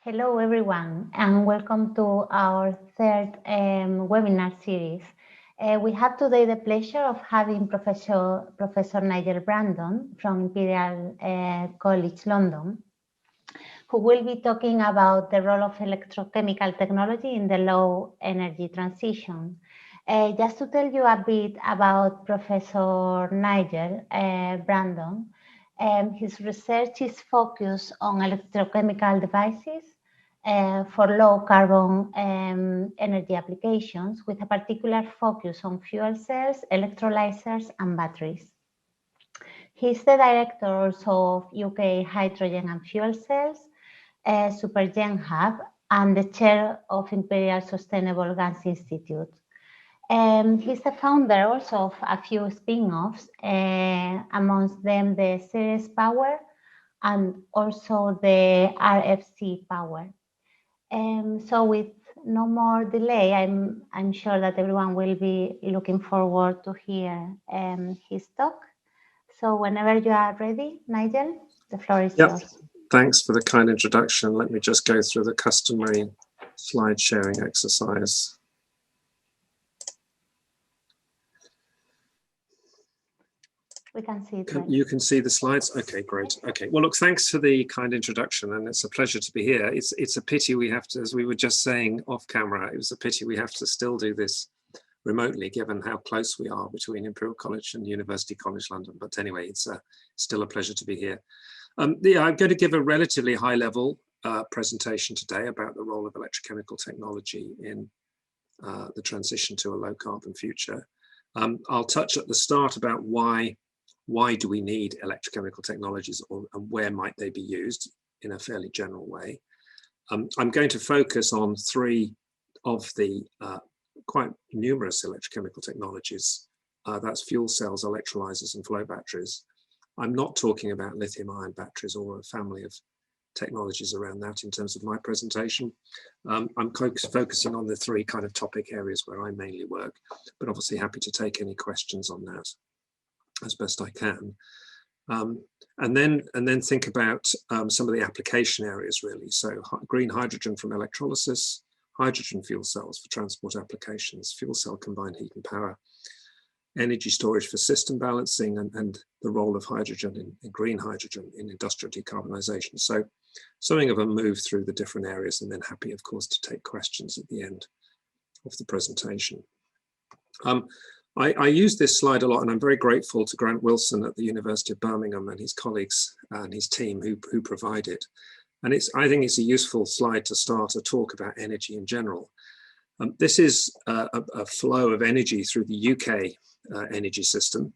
Hello, everyone, and welcome to our third webinar series. We have today the pleasure of having Professor Nigel Brandon from Imperial College London, who will be talking about the role of electrochemical technology in the low energy transition. Just to tell you a bit about Professor Nigel Brandon, his research is focused on electrochemical devices for low carbon energy applications, with a particular focus on fuel cells, electrolysers, and batteries. He's the director also of UK Hydrogen and Fuel Cells, Supergen Hub, and the chair of Imperial Sustainable Gas Institute. He's the founder also of a few spin-offs, amongst them the Ceres Power and also the RFC Power. So with no more delay, I'm sure that everyone will be looking forward to hear his talk. So whenever you are ready, Nigel, the floor is yours. Thanks for the kind introduction. Let me just go through the customary slide sharing exercise. We can see it. You can see the slides? Okay, great. Okay, well, look, thanks for the kind introduction, and it's a pleasure to be here. It's a pity we have to, as we were just saying off camera, it was a pity we have to still do this remotely, given how close we are between Imperial College and University College London. But anyway, it's still a pleasure to be here. I'm going to give a relatively high-level presentation today about the role of electrochemical technology in the transition to a low-carbon future. I'll touch at the start about why do we need electrochemical technologies, and where might they be used in a fairly general way. I'm going to focus on three of the quite numerous electrochemical technologies. That's fuel cells, electrolysers, and flow batteries. I'm not talking about lithium-ion batteries or a family of technologies around that in terms of my presentation. I'm focusing on the three kind of topic areas where I mainly work, but obviously happy to take any questions on that as best I can. And then think about some of the application areas, really. So green hydrogen from electrolysis, hydrogen fuel cells for transport applications, fuel cell combined heat and power, energy storage for system balancing, and the role of hydrogen in green hydrogen in industrial decarbonisation. So something of a move through the different areas, and then happy, of course, to take questions at the end of the presentation. I use this slide a lot, and I'm very grateful to Grant Wilson at the University of Birmingham and his colleagues and his team who provide it. And I think it's a useful slide to start a talk about energy in general. This is a flow of energy through the UK energy system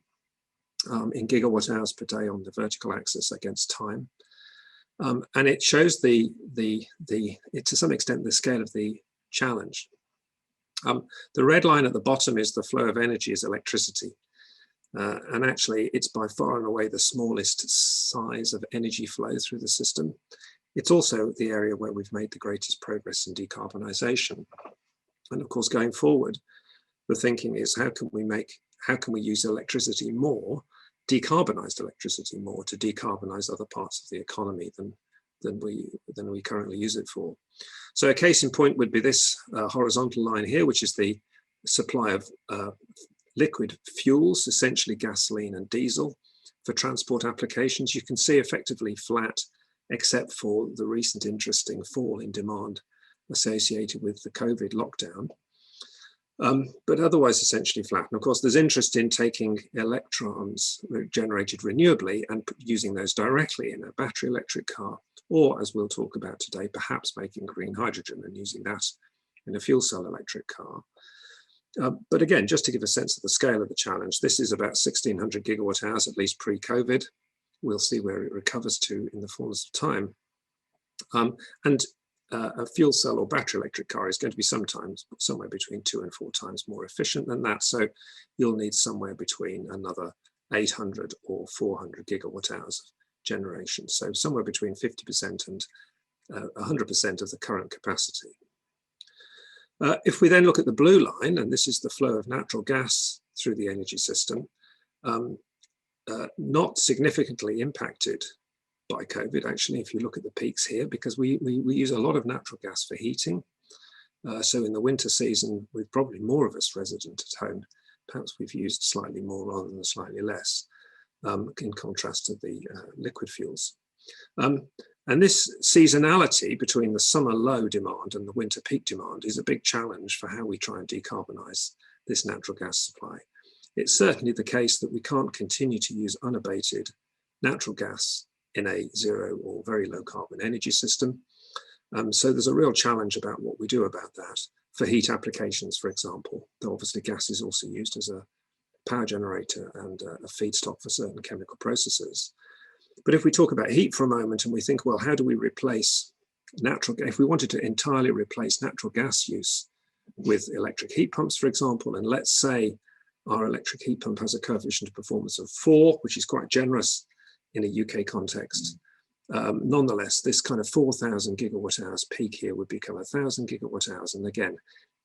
in gigawatt hours per day on the vertical axis against time. And it shows to some extent the scale of the challenge. The red line at the bottom is the flow of energy is electricity. And actually, it's by far and away the smallest size of energy flow through the system. It's also the area where we've made the greatest progress in decarbonisation. And of course, going forward, the thinking is how can we use electricity more, decarbonised electricity more, to decarbonise other parts of the economy than we currently use it for. So a case in point would be this horizontal line here, which is the supply of liquid fuels, essentially gasoline and diesel, for transport applications. You can see effectively flat, except for the recent interesting fall in demand associated with the COVID lockdown. But otherwise essentially flat. And of course, there's interest in taking electrons generated renewably and using those directly in a battery electric car, or, as we'll talk about today, perhaps making green hydrogen and using that in a fuel cell electric car. But again, just to give a sense of the scale of the challenge, this is about 1,600 gigawatt hours, at least pre-COVID. We'll see where it recovers to in the fullness of time. And a fuel cell or battery electric car is going to be somewhere between 2 and 4 times more efficient than that. So you'll need somewhere between another 800 or 400 gigawatt hours of generation. So somewhere between 50% and 100% of the current capacity. If we then look at the blue line, and this is the flow of natural gas through the energy system, not significantly impacted by COVID, actually, if you look at the peaks here, because we use a lot of natural gas for heating. So in the winter season, with probably more of us resident at home, perhaps we've used slightly more rather than slightly less, in contrast to the liquid fuels. And this seasonality between the summer low demand and the winter peak demand is a big challenge for how we try and decarbonize this natural gas supply. It's certainly the case that we can't continue to use unabated natural gas in a zero or very low carbon energy system. So there's a real challenge about what we do about that. For heat applications, for example, though obviously gas is also used as a power generator and a feedstock for certain chemical processes. But if we talk about heat for a moment and we think, well, how do we replace natural gas? If we wanted to entirely replace natural gas use with electric heat pumps, for example, and let's say our electric heat pump has a coefficient of performance of 4, which is quite generous in a UK context. Nonetheless, this kind of 4,000 gigawatt hours peak here would become 1,000 gigawatt hours. And again,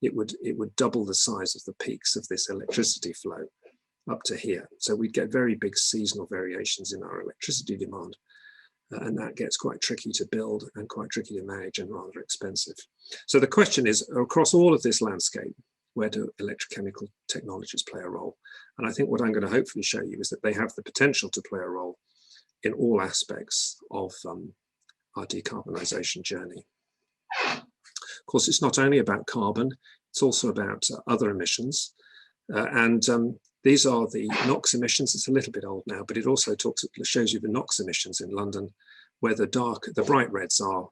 it would double the size of the peaks of this electricity flow up to here. So we'd get very big seasonal variations in our electricity demand. And that gets quite tricky to build and quite tricky to manage and rather expensive. So the question is, across all of this landscape, where do electrochemical technologies play a role? And I think what I'm going to hopefully show you is that they have the potential to play a role in all aspects of our decarbonisation journey. Of course, it's not only about carbon, it's also about other emissions. These are the NOx emissions. It's a little bit old now, but it also shows you the NOx emissions in London, where the bright reds are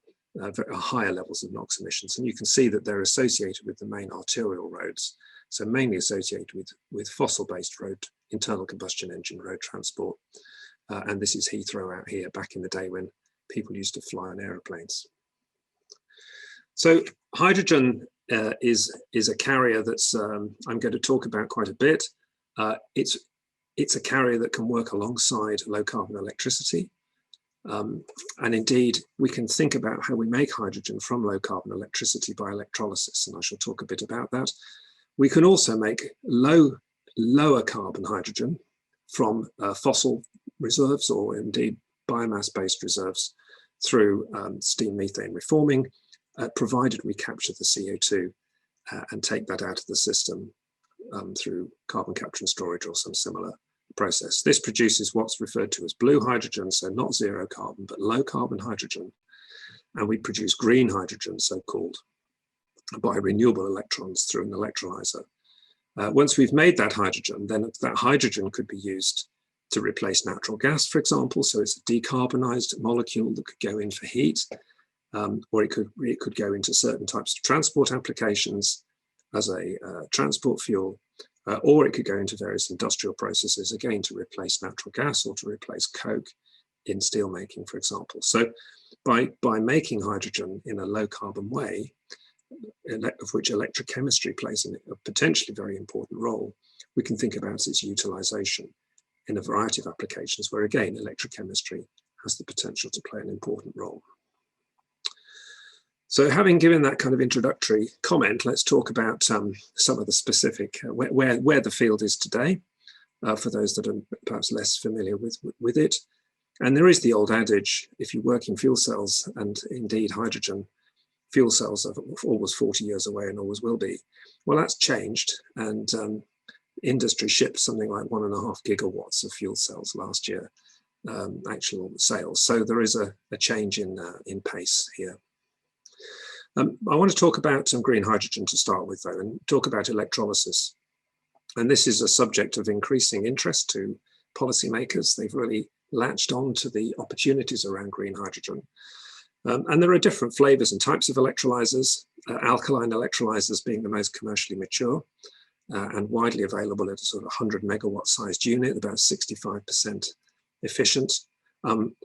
higher levels of NOx emissions. And you can see that they're associated with the main arterial roads. So mainly associated with fossil-based internal combustion engine road transport. And this is Heathrow out here back in the day when people used to fly on aeroplanes. So hydrogen is a carrier that's I'm going to talk about quite a bit. It's a carrier that can work alongside low carbon electricity. And indeed, we can think about how we make hydrogen from low carbon electricity by electrolysis, and I shall talk a bit about that. We can also make lower carbon hydrogen from fossil reserves or indeed biomass-based reserves through steam methane reforming, provided we capture the CO2 and take that out of the system through carbon capture and storage or some similar process. This produces what's referred to as blue hydrogen, so not zero carbon, but low carbon hydrogen. And we produce green hydrogen, so-called, by renewable electrons through an electrolyser. Once we've made that hydrogen, then that hydrogen could be used to replace natural gas, for example. So it's a decarbonized molecule that could go in for heat, or it could go into certain types of transport applications as a transport fuel, or it could go into various industrial processes, again, to replace natural gas or to replace coke in steel making, for example. So by making hydrogen in a low carbon way, of which electrochemistry plays a potentially very important role, we can think about its utilization in a variety of applications where, again, electrochemistry has the potential to play an important role. So having given that kind of introductory comment, let's talk about some of the specific, where the field is today, for those that are perhaps less familiar with it. And there is the old adage, if you work in fuel cells, and indeed hydrogen, fuel cells are always 40 years away and always will be. Well, that's changed, and industry shipped something like 1.5 gigawatts of fuel cells last year, actual sales. So there is a change in pace here. I want to talk about some green hydrogen to start with, though, and talk about electrolysis. And this is a subject of increasing interest to policymakers. They've really latched on to the opportunities around green hydrogen. And there are different flavors and types of electrolyzers, alkaline electrolyzers being the most commercially mature and widely available at a sort of 100 megawatt sized unit, about 65% efficient.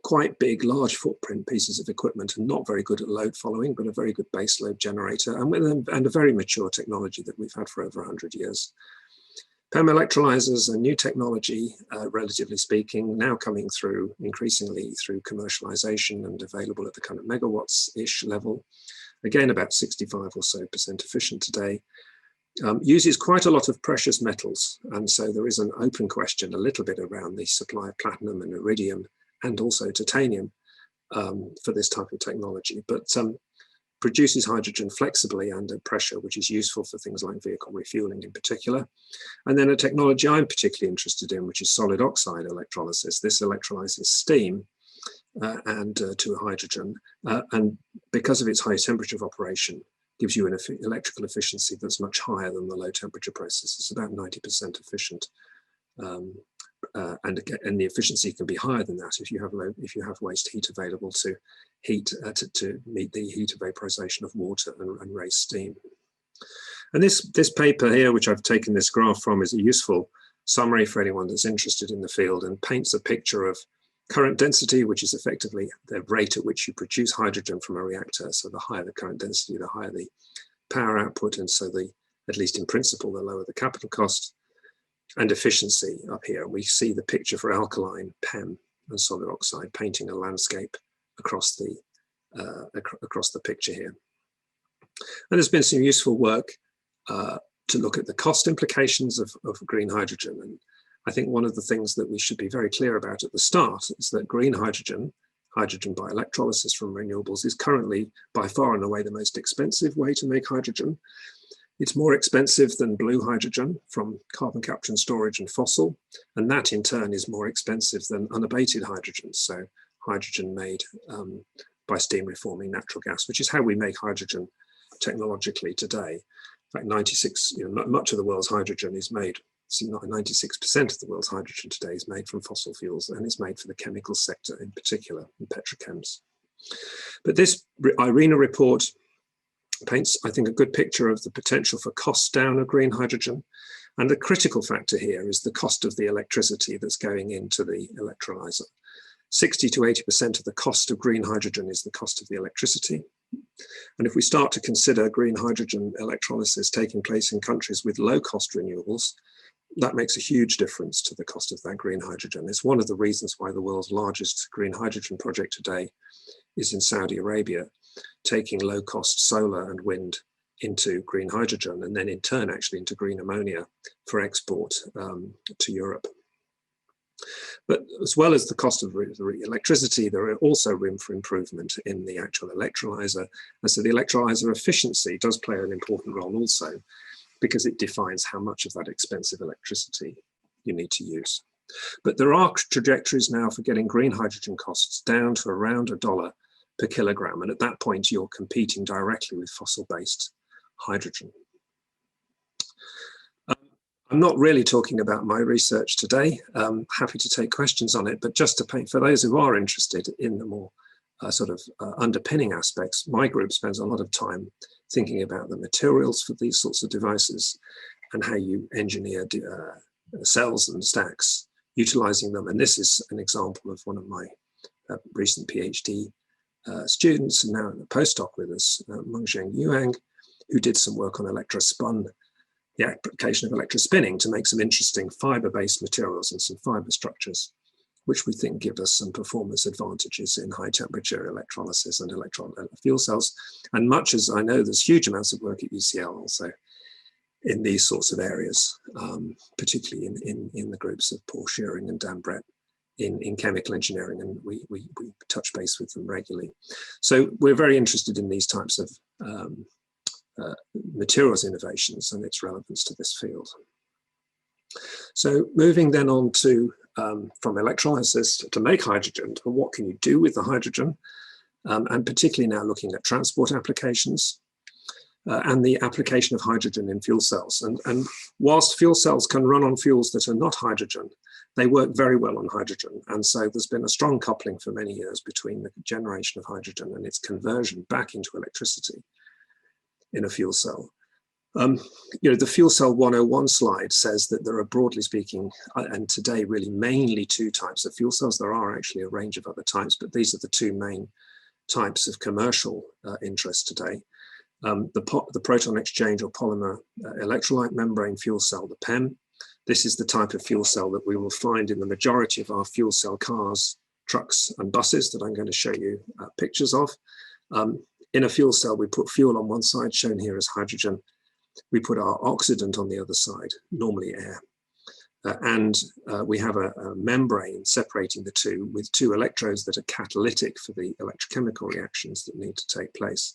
Quite big, large footprint pieces of equipment and not very good at load following, but a very good base load generator and a very mature technology that we've had for over 100 years. PEM electrolyzers are new technology, relatively speaking, now coming through increasingly through commercialization and available at the kind of megawatts-ish level. Again, about 65 or so % efficient today. Uses quite a lot of precious metals. And so there is an open question a little bit around the supply of platinum and iridium and also titanium. for this type of technology, but produces hydrogen flexibly under pressure, which is useful for things like vehicle refueling in particular. And then a technology I'm particularly interested in, which is solid oxide electrolysis. This electrolyzes steam to hydrogen, and because of its high temperature of operation, gives you an electrical efficiency that's much higher than the low temperature process. It's about 90% efficient. And the efficiency can be higher than that if you have waste heat available to heat to meet the heat of vaporization of water and raise steam. And this paper here, which I've taken this graph from, is a useful summary for anyone that's interested in the field, and paints a picture of current density, which is effectively the rate at which you produce hydrogen from a reactor. So the higher the current density, the higher the power output, and so at least in principle, the lower the capital cost. And efficiency up here. We see the picture for alkaline, PEM, and solid oxide, painting a landscape across the picture here. And there's been some useful work to look at the cost implications of green hydrogen. And I think one of the things that we should be very clear about at the start is that green hydrogen, hydrogen by electrolysis from renewables, is currently by far and away the most expensive way to make hydrogen. It's more expensive than blue hydrogen from carbon capture and storage and fossil, and that in turn is more expensive than unabated hydrogen, so hydrogen made by steam reforming natural gas, which is how we make hydrogen technologically today. In fact, much of the world's hydrogen is made, 96% of the world's hydrogen today is made from fossil fuels, and it's made for the chemical sector in particular, in petrochems. But this IRENA report paints, I think, a good picture of the potential for cost down of green hydrogen. And the critical factor here is the cost of the electricity that's going into the electrolyzer. 60 to 80% of the cost of green hydrogen is the cost of the electricity. And if we start to consider green hydrogen electrolysis taking place in countries with low cost renewables, that makes a huge difference to the cost of that green hydrogen. It's one of the reasons why the world's largest green hydrogen project today is in Saudi Arabia, taking low-cost solar and wind into green hydrogen, and then in turn actually into green ammonia for export to Europe. But as well as the cost of the electricity, there are also room for improvement in the actual electrolyzer. And so the electrolyzer efficiency does play an important role also, because it defines how much of that expensive electricity you need to use. But there are trajectories now for getting green hydrogen costs down to around $1 per kilogram. And at that point, you're competing directly with fossil-based hydrogen. I'm not really talking about my research today. Happy to take questions on it, but just to paint, for those who are interested in the more underpinning aspects, my group spends a lot of time thinking about the materials for these sorts of devices and how you engineer cells and stacks, utilizing them. And this is an example of one of my recent PhD students, and now in a postdoc with us, Mengzheng Yuang, who did some work on electrospun, the application of electrospinning to make some interesting fiber-based materials and some fiber structures, which we think give us some performance advantages in high temperature electrolysis and fuel cells. And much as I know, there's huge amounts of work at UCL also in these sorts of areas, particularly in the groups of Paul Shearing and Dan Brett in chemical engineering, and we touch base with them regularly. So we're very interested in these types of materials innovations and its relevance to this field. So moving then on to from electrolysis to make hydrogen, to what can you do with the hydrogen, and particularly now looking at transport applications and the application of hydrogen in fuel cells. And whilst fuel cells can run on fuels that are not hydrogen, they work very well on hydrogen. And so there's been a strong coupling for many years between the generation of hydrogen and its conversion back into electricity in a fuel cell. The Fuel Cell 101 slide says that there are, broadly speaking, and today really mainly two types of fuel cells. There are actually a range of other types, but these are the two main types of commercial interest today. The proton exchange or polymer electrolyte membrane fuel cell, the PEM. This is the type of fuel cell that we will find in the majority of our fuel cell cars, trucks, and buses that I'm going to show you pictures of. In a fuel cell, we put fuel on one side, shown here as hydrogen. We put our oxidant on the other side, normally air. We have a membrane separating the two with two electrodes that are catalytic for the electrochemical reactions that need to take place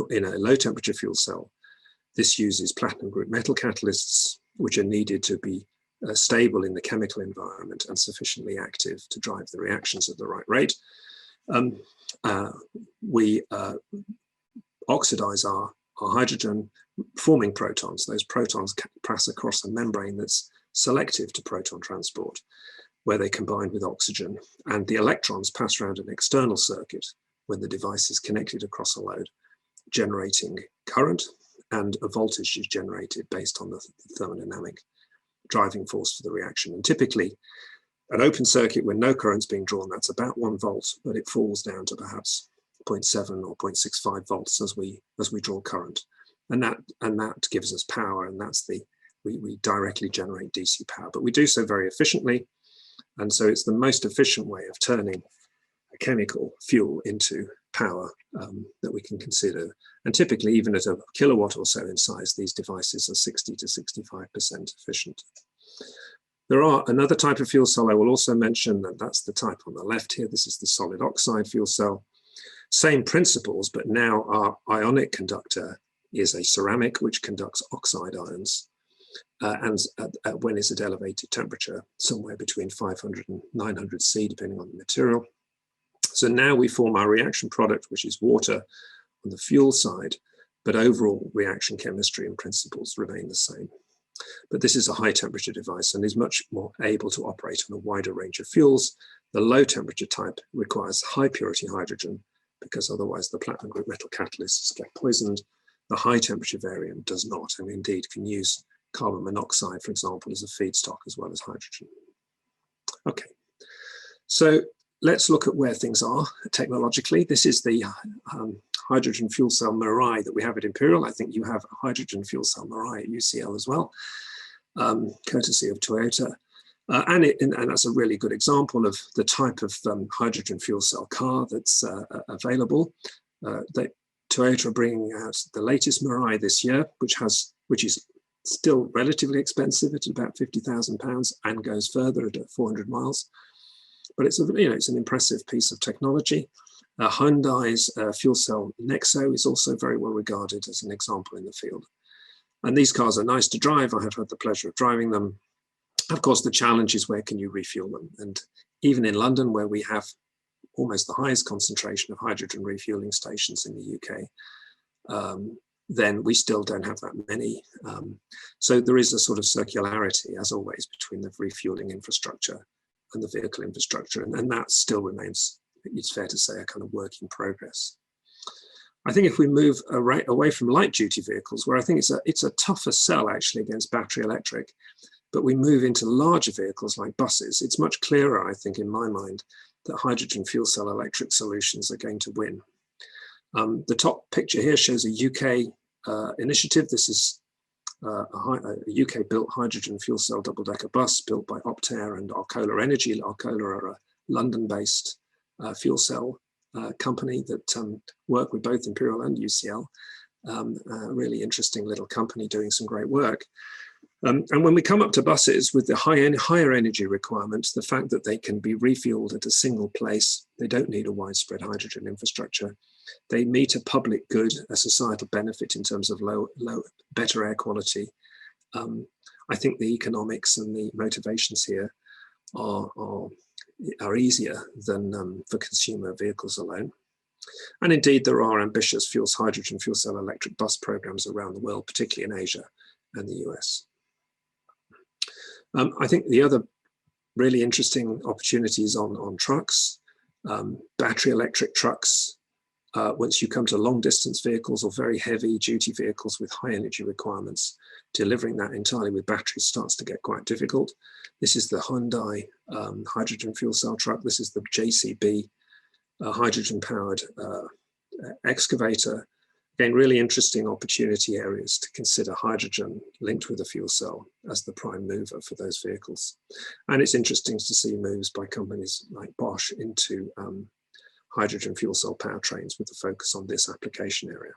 in a low temperature fuel cell. This uses platinum group metal catalysts, which are needed to be stable in the chemical environment and sufficiently active to drive the reactions at the right rate. We oxidize our hydrogen, forming protons. Those protons pass across a membrane that's selective to proton transport, where they combine with oxygen, and the electrons pass around an external circuit when the device is connected across a load, generating current, and a voltage is generated based on the thermodynamic driving force for the reaction. And typically, an open circuit when no current's being drawn, that's about 1 volt, but it falls down to perhaps 0.7 or 0.65 volts as we draw current, and that gives us power, and that's we directly generate DC power, but we do so very efficiently, and so it's the most efficient way of turning a chemical fuel into power that we can consider. And typically, even at a kilowatt or so in size, these devices are 60 to 65% efficient. There are another type of fuel cell I will also mention, and that's the type on the left here. This is the solid oxide fuel cell. Same principles, but now our ionic conductor is a ceramic which conducts oxide ions, and when it's at elevated temperature, somewhere between 500 and 900 C, depending on the material. So now we form our reaction product, which is water on the fuel side, but overall reaction chemistry and principles remain the same. But this is a high temperature device and is much more able to operate on a wider range of fuels. The low temperature type requires high purity hydrogen, because otherwise the platinum group metal catalysts get poisoned. The high temperature variant does not, and indeed can use carbon monoxide, for example, as a feedstock as well as hydrogen. Okay, so let's look at where things are technologically. This is the hydrogen fuel cell Mirai that we have at Imperial. I think you have a hydrogen fuel cell Mirai at UCL as well, courtesy of Toyota. And that's a really good example of the type of hydrogen fuel cell car that's available. Toyota are bringing out the latest Mirai this year, which is still relatively expensive at about £50,000 and goes further at 400 miles. But it's an impressive piece of technology. Hyundai's fuel cell Nexo is also very well regarded as an example in the field. And these cars are nice to drive. I have had the pleasure of driving them. Of course, the challenge is where can you refuel them? And even in London, where we have almost the highest concentration of hydrogen refueling stations in the UK, then we still don't have that many. So there is a sort of circularity, as always, between the refueling infrastructure and the vehicle infrastructure. And that still remains, it's fair to say, a kind of work in progress. I think if we move away from light duty vehicles, where I think it's a tougher sell actually against battery electric, but we move into larger vehicles like buses, it's much clearer, I think, in my mind, that hydrogen fuel cell electric solutions are going to win. The top picture here shows a UK initiative. This is a UK-built hydrogen fuel cell double-decker bus built by Optare and Arcola Energy. Arcola are a London-based fuel cell company that work with both Imperial and UCL. A really interesting little company doing some great work. And when we come up to buses with the higher energy requirements, the fact that they can be refueled at a single place, they don't need a widespread hydrogen infrastructure. They meet a public good, a societal benefit in terms of better air quality. I think the economics and the motivations here are easier than for consumer vehicles alone. And indeed, there are ambitious hydrogen fuel cell electric bus programs around the world, particularly in Asia and the US. I think the other really interesting opportunities on trucks, battery electric trucks. Once you come to long distance vehicles or very heavy duty vehicles with high energy requirements, delivering that entirely with batteries starts to get quite difficult. This is the Hyundai hydrogen fuel cell truck. This is the JCB hydrogen powered excavator. Again, really interesting opportunity areas to consider hydrogen linked with a fuel cell as the prime mover for those vehicles. And it's interesting to see moves by companies like Bosch into hydrogen fuel cell powertrains with a focus on this application area.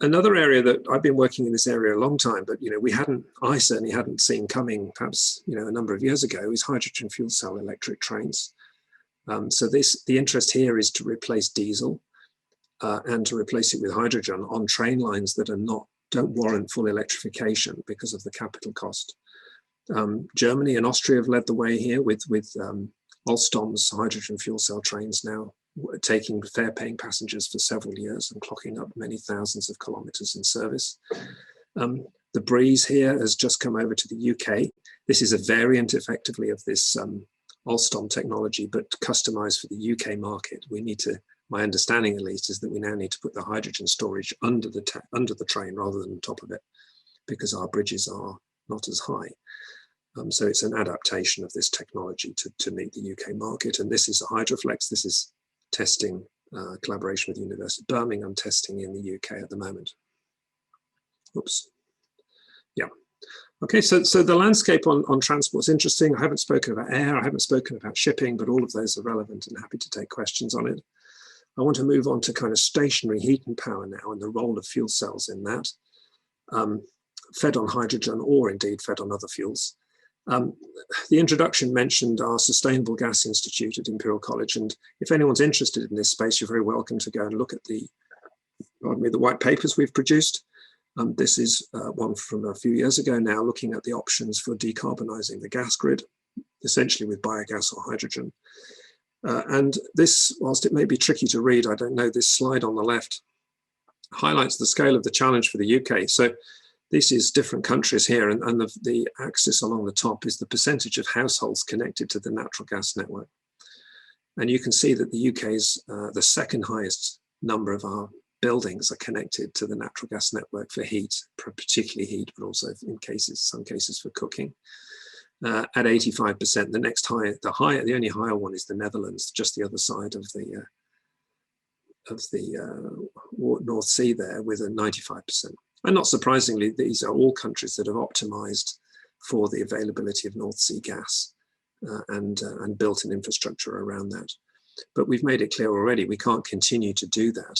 Another area that I've been working in this area a long time, but I certainly hadn't seen coming perhaps a number of years ago, is hydrogen fuel cell electric trains. So the interest here is to replace diesel and to replace it with hydrogen on train lines that don't warrant full electrification because of the capital cost. Germany and Austria have led the way here with Alstom's hydrogen fuel cell trains now taking fare-paying passengers for several years and clocking up many thousands of kilometers in service. The Breeze here has just come over to the UK. This is a variant effectively of this Alstom technology, but customized for the UK market. We need to, my understanding at least, is that we now need to put the hydrogen storage under the train rather than on top of it, because our bridges are not as high. So it's an adaptation of this technology to meet the UK market. And this is a Hydroflex. This is testing, collaboration with the University of Birmingham, testing in the UK at the moment. Oops. Yeah. Okay, so the landscape on transport is interesting. I haven't spoken about air, I haven't spoken about shipping, but all of those are relevant and happy to take questions on it. I want to move on to kind of stationary heat and power now and the role of fuel cells in that, fed on hydrogen or indeed fed on other fuels. The introduction mentioned our Sustainable Gas Institute at Imperial College, and if anyone's interested in this space, you're very welcome to go and look at the white papers we've produced. This is one from a few years ago now, looking at the options for decarbonising the gas grid, essentially with biogas or hydrogen. And this, whilst it may be tricky to read, I don't know, this slide on the left highlights the scale of the challenge for the UK. So this is different countries here, and the axis along the top is the percentage of households connected to the natural gas network. And you can see that the UK's the second highest number of our buildings are connected to the natural gas network for heat, particularly heat, but also in some cases for cooking. At 85%, the next the only higher one is the Netherlands, just the other side of the North Sea there, with a 95%. And not surprisingly, these are all countries that have optimized for the availability of North Sea gas and built an infrastructure around that. But we've made it clear already, we can't continue to do that.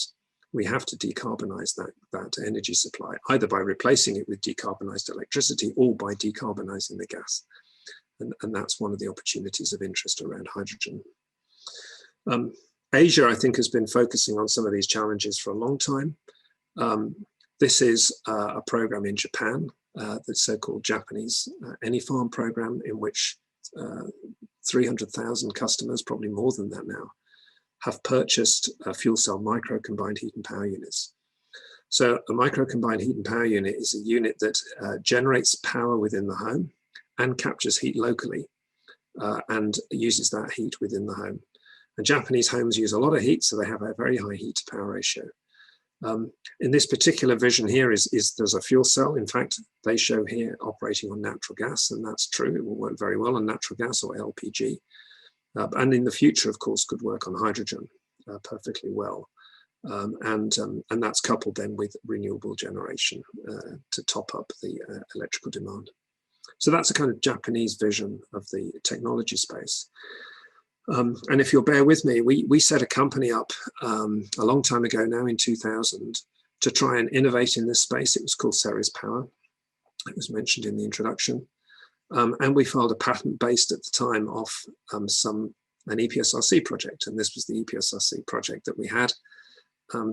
We have to decarbonize that energy supply, either by replacing it with decarbonized electricity or by decarbonizing the gas. And that's one of the opportunities of interest around hydrogen. Asia, I think, has been focusing on some of these challenges for a long time. This is a program in Japan, the so-called Japanese Anyfarm program, in which 300,000 customers, probably more than that now, have purchased fuel cell micro combined heat and power units. So a micro combined heat and power unit is a unit that generates power within the home and captures heat locally and uses that heat within the home. And Japanese homes use a lot of heat, so they have a very high heat to power ratio. In this particular vision here there's a fuel cell. In fact, they show here operating on natural gas, and that's true. It will work very well on natural gas or LPG. And in the future, of course, could work on hydrogen perfectly well. And that's coupled then with renewable generation to top up the electrical demand. So that's a kind of Japanese vision of the technology space. And if you'll bear with me, we set a company up a long time ago now in 2000 to try and innovate in this space. It was called Ceres Power. It was mentioned in the introduction. And we filed a patent based at the time off an EPSRC project. And this was the EPSRC project that we had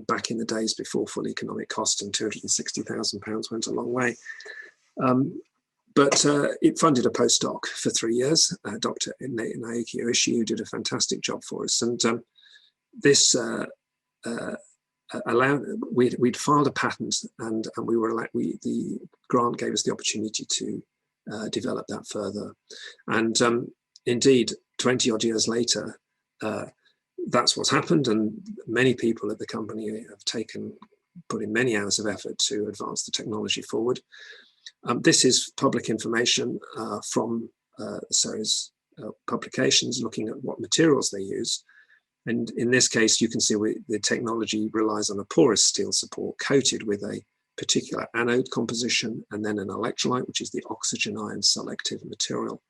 back in the days before full economic cost, and £260,000 went a long way. But it funded a postdoc for 3 years. Dr. Naoki Oishi, who did a fantastic job for us. And this we'd filed a patent, and the grant gave us the opportunity to develop that further. And indeed, 20 odd years later, that's what's happened. And many people at the company have put in many hours of effort to advance the technology forward. This is public information from Ceres publications looking at what materials they use. And in this case, you can see the technology relies on a porous steel support coated with a particular anode composition, and then an electrolyte, which is the oxygen ion selective material,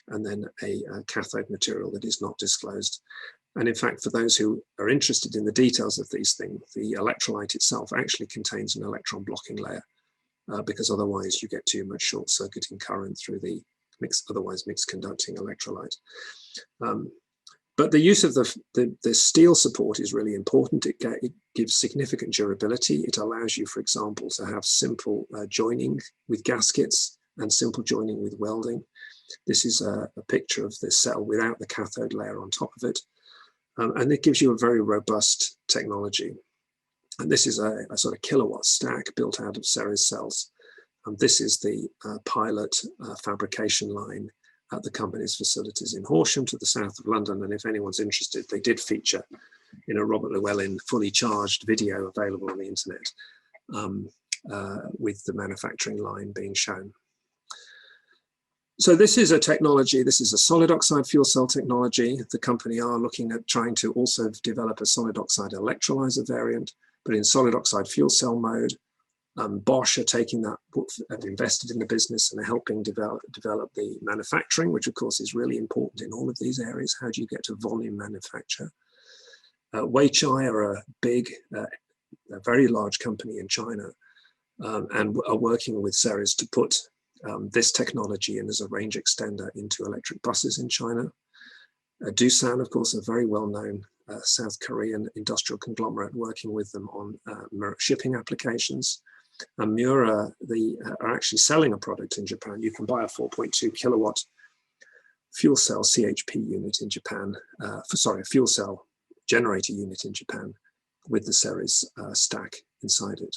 and then a cathode material that is not disclosed. And in fact, for those who are interested in the details of these things, the electrolyte itself actually contains an electron blocking layer, because otherwise you get too much short circuiting current through the otherwise mixed conducting electrolyte. But the use of the steel support is really important. It gives significant durability. It allows you, for example, to have simple joining with gaskets and simple joining with welding. This is a picture of the cell without the cathode layer on top of it. And it gives you a very robust technology. And this is a sort of kilowatt stack built out of Ceres cells. And this is the pilot fabrication line at the company's facilities in Horsham to the south of London. And if anyone's interested, they did feature in a Robert Llewellyn fully charged video available on the internet with the manufacturing line being shown. So this is a technology, this is a solid oxide fuel cell technology. The company are looking at trying to also develop a solid oxide electrolyzer variant, but in solid oxide fuel cell mode. Bosch are taking that, have invested in the business and are helping develop the manufacturing, which of course is really important in all of these areas. How do you get to volume manufacture? Weichai are a big, a very large company in China and are working with Ceres to put this technology in as a range extender into electric buses in China. Doosan, of course, a very well-known South Korean industrial conglomerate working with them on shipping applications. And Miura, are actually selling a product in Japan. You can buy a 4.2 kilowatt fuel cell CHP unit in Japan, a fuel cell generator unit in Japan with the Ceres stack inside it.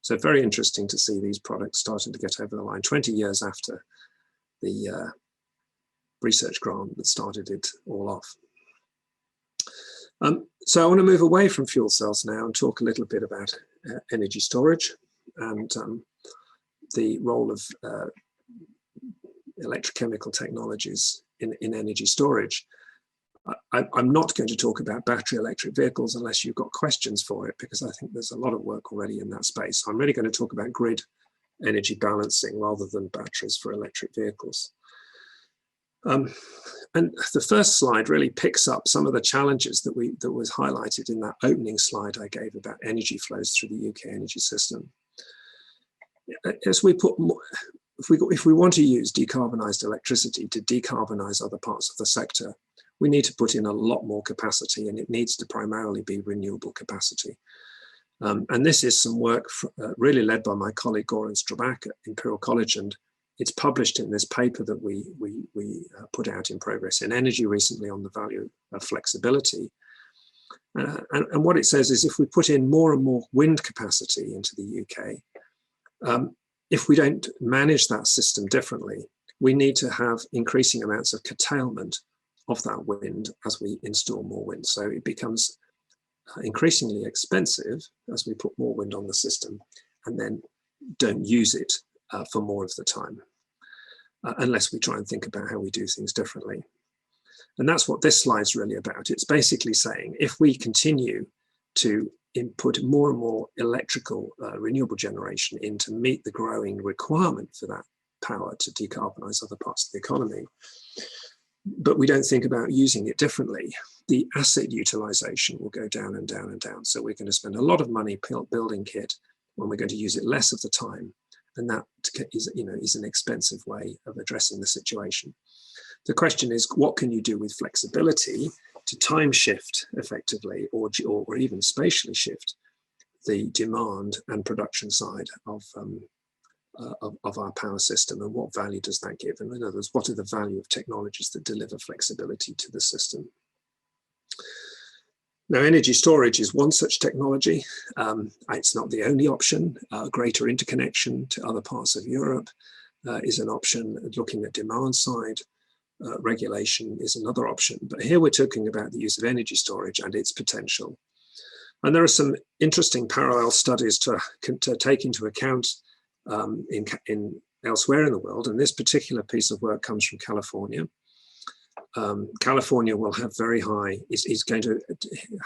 So very interesting to see these products starting to get over the line 20 years after the research grant that started it all off. So I want to move away from fuel cells now and talk a little bit about energy storage and the role of electrochemical technologies in energy storage. I'm not going to talk about battery electric vehicles unless you've got questions for it, because I think there's a lot of work already in that space. I'm really going to talk about grid energy balancing rather than batteries for electric vehicles. And the first slide really picks up some of the challenges that was highlighted in that opening slide I gave about energy flows through the UK energy system. As we put more, if we want to use decarbonised electricity to decarbonise other parts of the sector, we need to put in a lot more capacity, and it needs to primarily be renewable capacity. And this is some work really led by my colleague Goran Strabak at Imperial College, and it's published in this paper that we put out in Progress in Energy recently on the value of flexibility. And what it says is if we put in more and more wind capacity into the UK, if we don't manage that system differently, we need to have increasing amounts of curtailment of that wind as we install more wind. So it becomes increasingly expensive as we put more wind on the system and then don't use it for more of the time, unless we try and think about how we do things differently. And that's what this slide's really about. It's basically saying if we continue to input more and more electrical renewable generation in to meet the growing requirement for that power to decarbonize other parts of the economy, but we don't think about using it differently, the asset utilization will go down and down and down. So we're going to spend a lot of money building kit when we're going to use it less of the time. And that is an expensive way of addressing the situation. The question is, what can you do with flexibility to time shift effectively, or even spatially shift the demand and production side of our power system, and what value does that give? And in other words, what are the value of technologies that deliver flexibility to the system? Now, energy storage is one such technology. It's not the only option. Greater interconnection to other parts of Europe is an option. Looking at demand side, regulation is another option. But here we're talking about the use of energy storage and its potential. And there are some interesting parallel studies to take into account in elsewhere in the world. And this particular piece of work comes from California. California will have very high,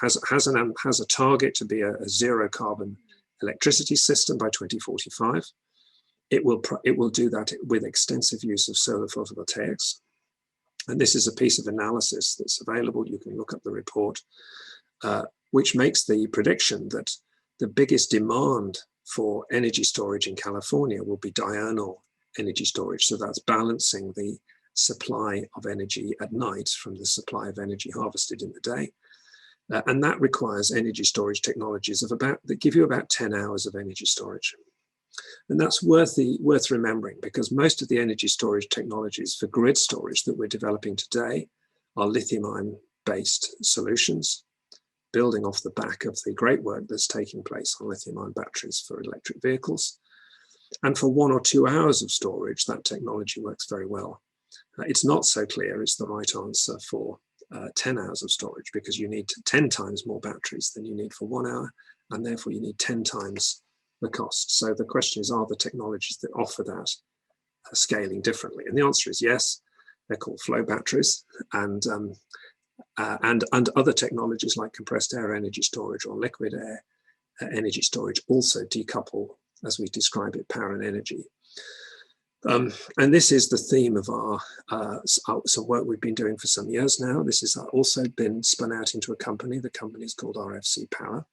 has a target to be a zero carbon electricity system by 2045. It will do that with extensive use of solar photovoltaics. And this is a piece of analysis that's available. You can look up the report, which makes the prediction that the biggest demand for energy storage in California will be diurnal energy storage. So that's balancing the supply of energy at night from the supply of energy harvested in the day. And that requires energy storage technologies that give you about 10 hours of energy storage. And that's worth remembering, because most of the energy storage technologies for grid storage that we're developing today are lithium-ion based solutions, building off the back of the great work that's taking place on lithium-ion batteries for electric vehicles. And for 1 or 2 hours of storage, that technology works very well. It's not so clear it's the right answer for 10 hours of storage, because you need 10 times more batteries than you need for 1 hour, and therefore you need 10 times the cost. So the question is, are the technologies that offer that scaling differently? And the answer is yes. They're called flow batteries, and other technologies like compressed air energy storage or liquid air energy storage also decouple, as we describe it, power and energy. And this is the theme of some work we've been doing for some years now. This has also been spun out into a company. The company is called RFC Power.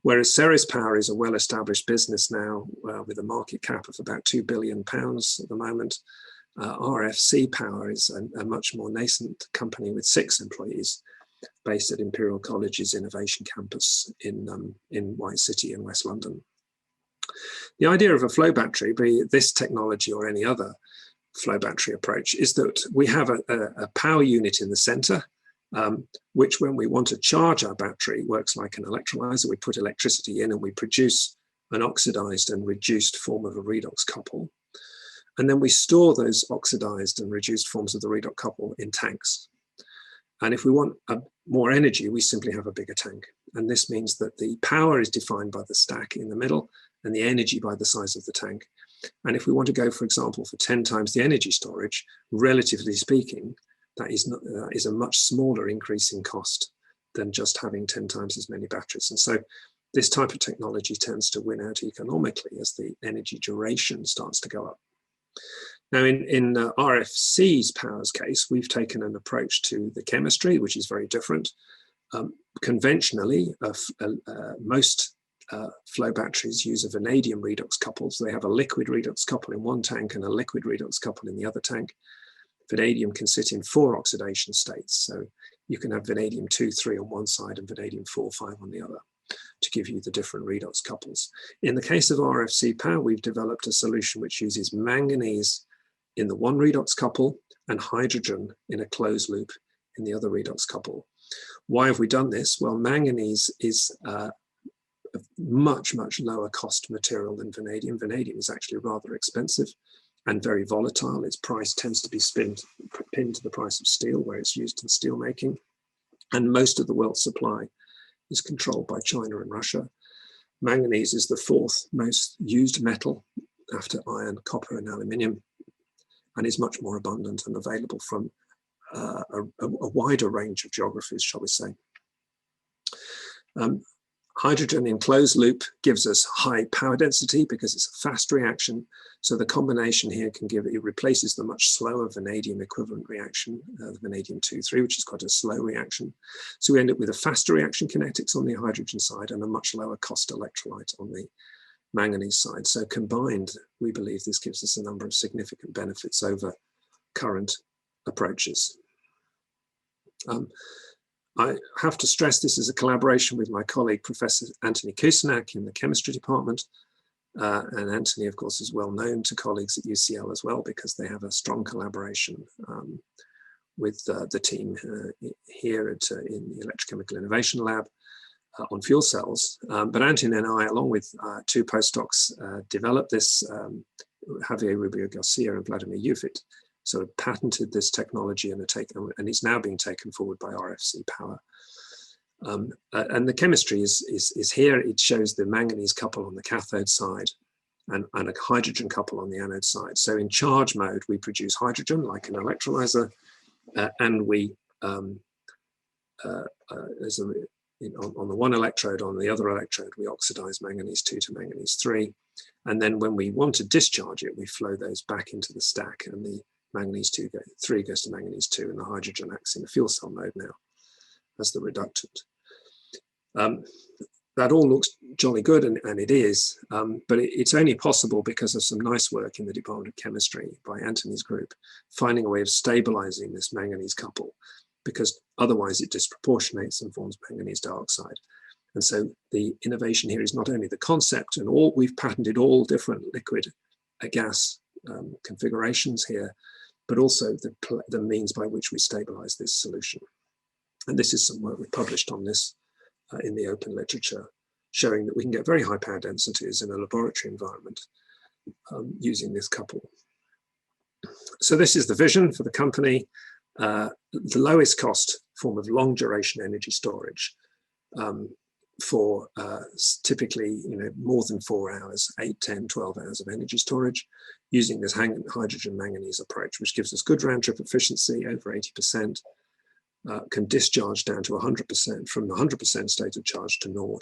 Whereas Ceres Power is a well-established business now with a market cap of about £2 billion at the moment, RFC Power is a much more nascent company with 6 employees based at Imperial College's Innovation Campus in White City in West London. The idea of a flow battery, be it this technology or any other flow battery approach, is that we have a power unit in the center, which, when we want to charge our battery, works like an electrolyzer. We put electricity in and we produce an oxidized and reduced form of a redox couple. And then we store those oxidized and reduced forms of the redox couple in tanks. And if we want more energy, we simply have a bigger tank. And this means that the power is defined by the stack in the middle and the energy by the size of the tank. And if we want to go, for example, for 10 times the energy storage, relatively speaking, that is a much smaller increase in cost than just having 10 times as many batteries. And so this type of technology tends to win out economically as the energy duration starts to go up. Now, in RFC's Power's case, we've taken an approach to the chemistry, which is very different. Conventionally, most flow batteries use a vanadium redox couple. So they have a liquid redox couple in one tank and a liquid redox couple in the other tank. Vanadium can sit in 4 oxidation states. So you can have vanadium 2, 3 on one side and vanadium 4, 5 on the other to give you the different redox couples. In the case of RFC Power, we've developed a solution which uses manganese in the one redox couple and hydrogen in a closed loop in the other redox couple. Why have we done this? Well, manganese is a much, much lower cost material than vanadium. Vanadium is actually rather expensive and very volatile. Its price tends to be pinned to the price of steel, where it's used in steel making. And most of the world's supply is controlled by China and Russia. Manganese is the 4th most used metal after iron, copper, and aluminium, and is much more abundant and available from a wider range of geographies, shall we say. Hydrogen in closed loop gives us high power density because it's a fast reaction. So the combination here it replaces the much slower vanadium equivalent reaction, the vanadium 2,3, which is quite a slow reaction. So we end up with a faster reaction kinetics on the hydrogen side and a much lower cost electrolyte on the manganese side. So combined, we believe this gives us a number of significant benefits over current approaches. I have to stress this is a collaboration with my colleague, Professor Anthony Kusanak in the chemistry department. And Anthony, of course, is well known to colleagues at UCL as well, because they have a strong collaboration with the team here in the Electrochemical Innovation Lab on fuel cells. But Anthony and I, along with 2 postdocs, developed this, Javier Rubio Garcia and Vladimir Ufit, sort of patented this technology and it's now being taken forward by RFC Power. And the chemistry is here. It shows the manganese couple on the cathode side and a hydrogen couple on the anode side. So in charge mode, we produce hydrogen like an electrolyzer, and we, on the one electrode, on the other electrode, we oxidize manganese 2 to manganese 3. And then when we want to discharge it, we flow those back into the stack, and the manganese 3 goes to manganese 2, and the hydrogen acts in a fuel cell mode now as the reductant. That all looks jolly good, and it is, but it's only possible because of some nice work in the Department of Chemistry by Anthony's group, finding a way of stabilizing this manganese couple, because otherwise it disproportionates and forms manganese dioxide. And so the innovation here is not only the concept, and we've patented all different liquid gas configurations here, but also the means by which we stabilize this solution. And this is some work we published on this in the open literature, showing that we can get very high power densities in a laboratory environment using this couple. So this is the vision for the company, the lowest cost form of long duration energy storage for typically more than 4 hours, 8, 10, 12 hours of energy storage, using this hydrogen manganese approach, which gives us good round trip efficiency, over 80%, can discharge down to 100%, from the 100% state of charge to 0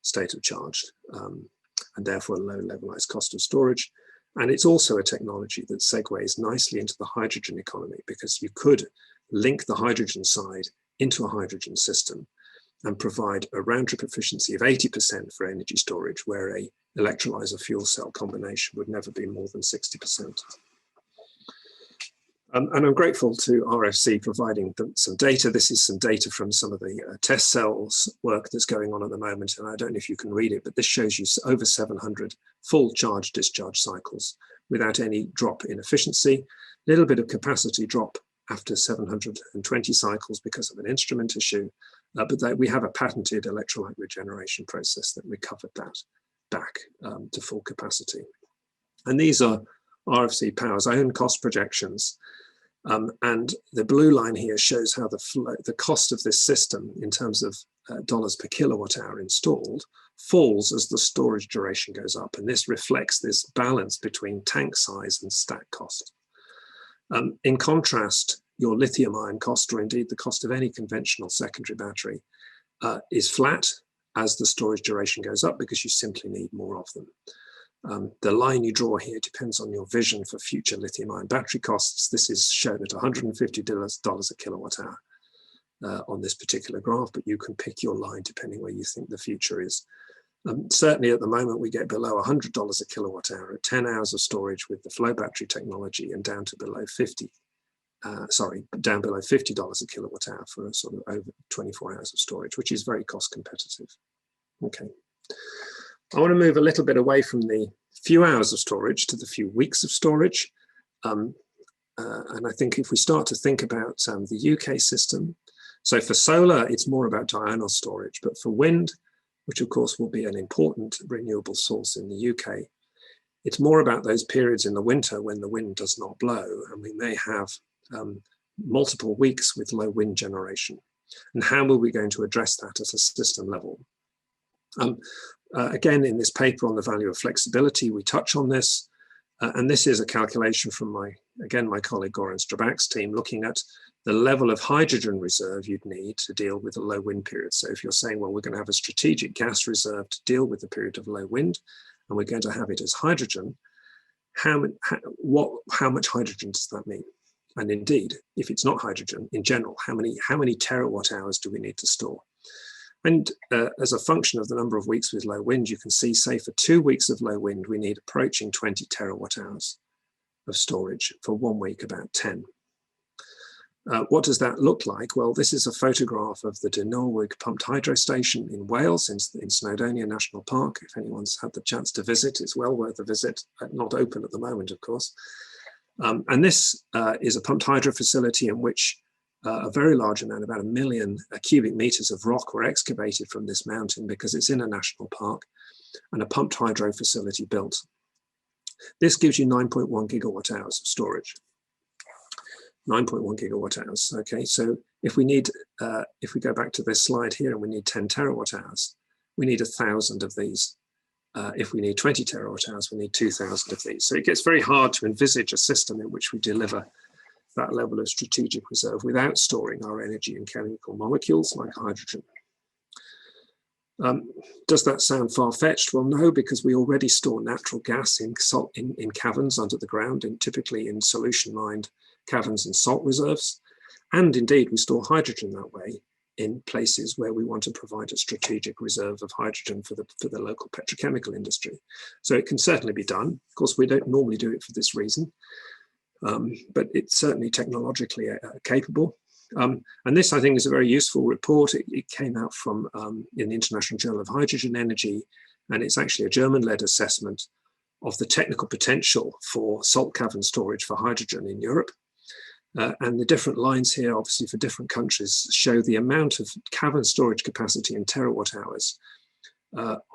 state of charge, and therefore a low levelized cost of storage. And it's also a technology that segues nicely into the hydrogen economy, because you could link the hydrogen side into a hydrogen system and provide a round trip efficiency of 80% for energy storage, where a electrolyzer fuel cell combination would never be more than 60%. And I'm grateful to RFC providing some data. This is some data from some of the test cells work that's going on at the moment. And I don't know if you can read it, but this shows you over 700 full charge discharge cycles without any drop in efficiency. A little bit of capacity drop after 720 cycles because of an instrument issue, but we have a patented electrolyte regeneration process that recovered that back to full capacity. And these are RFC Power's own cost projections. And the blue line here shows how the cost of this system in terms of dollars per kilowatt hour installed falls as the storage duration goes up. And this reflects this balance between tank size and stack cost. In contrast, your lithium ion cost, or indeed the cost of any conventional secondary battery, is flat as the storage duration goes up, because you simply need more of them. The line you draw here depends on your vision for future lithium-ion battery costs. This is shown at $150 a kilowatt hour on this particular graph, but you can pick your line depending where you think the future is. Certainly at the moment, we get below $100 a kilowatt hour at 10 hours of storage with the flow battery technology, and down to below down below $50 a kilowatt hour for a sort of over 24 hours of storage, which is very cost competitive. Okay. I want to move a little bit away from the few hours of storage to the few weeks of storage. And I think if we start to think about the UK system, so for solar, it's more about diurnal storage, but for wind, which of course will be an important renewable source in the UK, it's more about those periods in the winter when the wind does not blow, and we may have multiple weeks with low wind generation. And how are we going to address that at a system level? Again, in this paper on the value of flexibility, we touch on this. And this is a calculation from my colleague Goran Strabak's team, looking at the level of hydrogen reserve you'd need to deal with a low wind period. So if you're saying, well, we're going to have a strategic gas reserve to deal with the period of low wind, and we're going to have it as hydrogen, how much hydrogen does that mean? And indeed, if it's not hydrogen, in general, how many terawatt hours do we need to store? And as a function of the number of weeks with low wind, you can see, say, for 2 weeks of low wind, we need approaching 20 terawatt hours of storage. For 1 week, about 10. What does that look like? Well, this is a photograph of the Dynolwg pumped hydro station in Wales, in Snowdonia National Park. If anyone's had the chance to visit, it's well worth a visit. Not open at the moment, of course. And this is a pumped hydro facility in which a very large amount, about 1 million cubic meters of rock were excavated from this mountain, because it's in a national park, and a pumped hydro facility built. This gives you 9.1 gigawatt hours of storage. 9.1 gigawatt hours. Okay, so if we go back to this slide here and we need 10 terawatt hours, we need 1,000 of these. If we need 20 terawatt hours, we need 2,000 of these. So it gets very hard to envisage a system in which we deliver that level of strategic reserve without storing our energy in chemical molecules like hydrogen. Does that sound far-fetched? Well, no, because we already store natural gas in caverns under the ground, and typically in solution-mined caverns in salt reserves. And indeed, we store hydrogen that way in places where we want to provide a strategic reserve of hydrogen for the local petrochemical industry. So it can certainly be done. Of course, we don't normally do it for this reason, but it's certainly technologically capable. And this, I think, is a very useful report. It came out from in the International Journal of Hydrogen Energy, and it's actually a German-led assessment of the technical potential for salt cavern storage for hydrogen in Europe. And the different lines here, obviously for different countries, show the amount of cavern storage capacity in terawatt hours,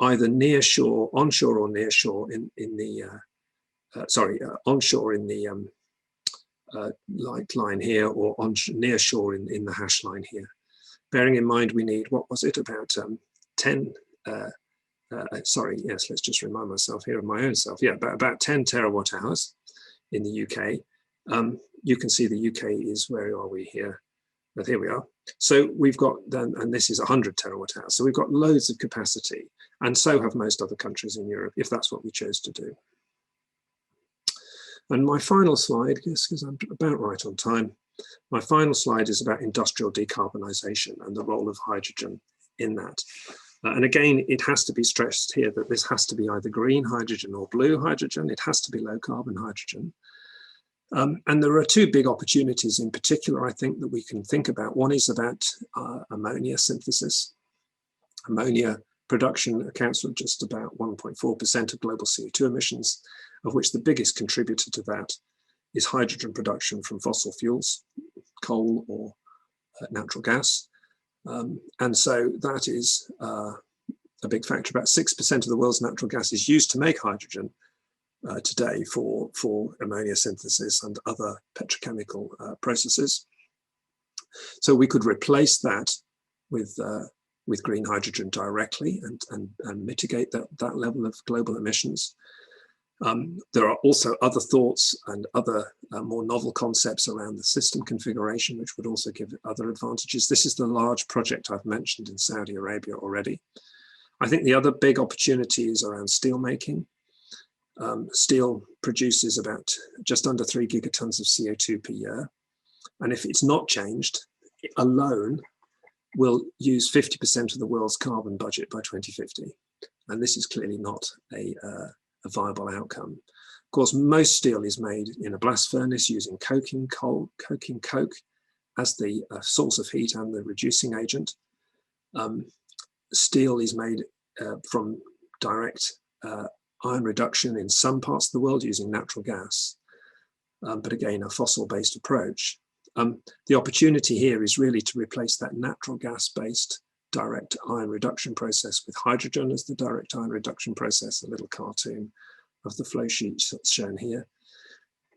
either near shore, onshore or near shore onshore in the light line here, or near shore in the hash line here. Bearing in mind we need, what was it, about 10, yes, let's just remind myself here of my own self. Yeah, about 10 terawatt hours in the UK. You can see the UK is, where are we here? But here we are. So we've got then, and this is 100 terawatt hours. So we've got loads of capacity, and so have most other countries in Europe, if that's what we chose to do. And my final slide, yes, because I'm about right on time. My final slide is about industrial decarbonisation and the role of hydrogen in that. And again, it has to be stressed here that this has to be either green hydrogen or blue hydrogen. It has to be low carbon hydrogen. And there are two big opportunities in particular, I think, that we can think about. One is about ammonia synthesis. Ammonia production accounts for just about 1.4% of global CO2 emissions, of which the biggest contributor to that is hydrogen production from fossil fuels, coal or natural gas. And so that is a big factor. About 6% of the world's natural gas is used to make hydrogen today for ammonia synthesis and other petrochemical processes. So we could replace that with green hydrogen directly and mitigate that level of global emissions. There are also other thoughts and other more novel concepts around the system configuration, which would also give other advantages. This is the large project I've mentioned in Saudi Arabia already. I think the other big opportunity is around steel making. Steel produces about just under 3 gigatons of CO2 per year. And if it's not changed, it alone will use 50% of the world's carbon budget by 2050. And this is clearly not a viable outcome. Of course, most steel is made in a blast furnace using coking coke as the source of heat and the reducing agent. Steel is made from direct iron reduction in some parts of the world using natural gas, but again, a fossil-based approach. The opportunity here is really to replace that natural gas-based direct iron reduction process with hydrogen as the direct iron reduction process, a little cartoon of the flow sheet shown here.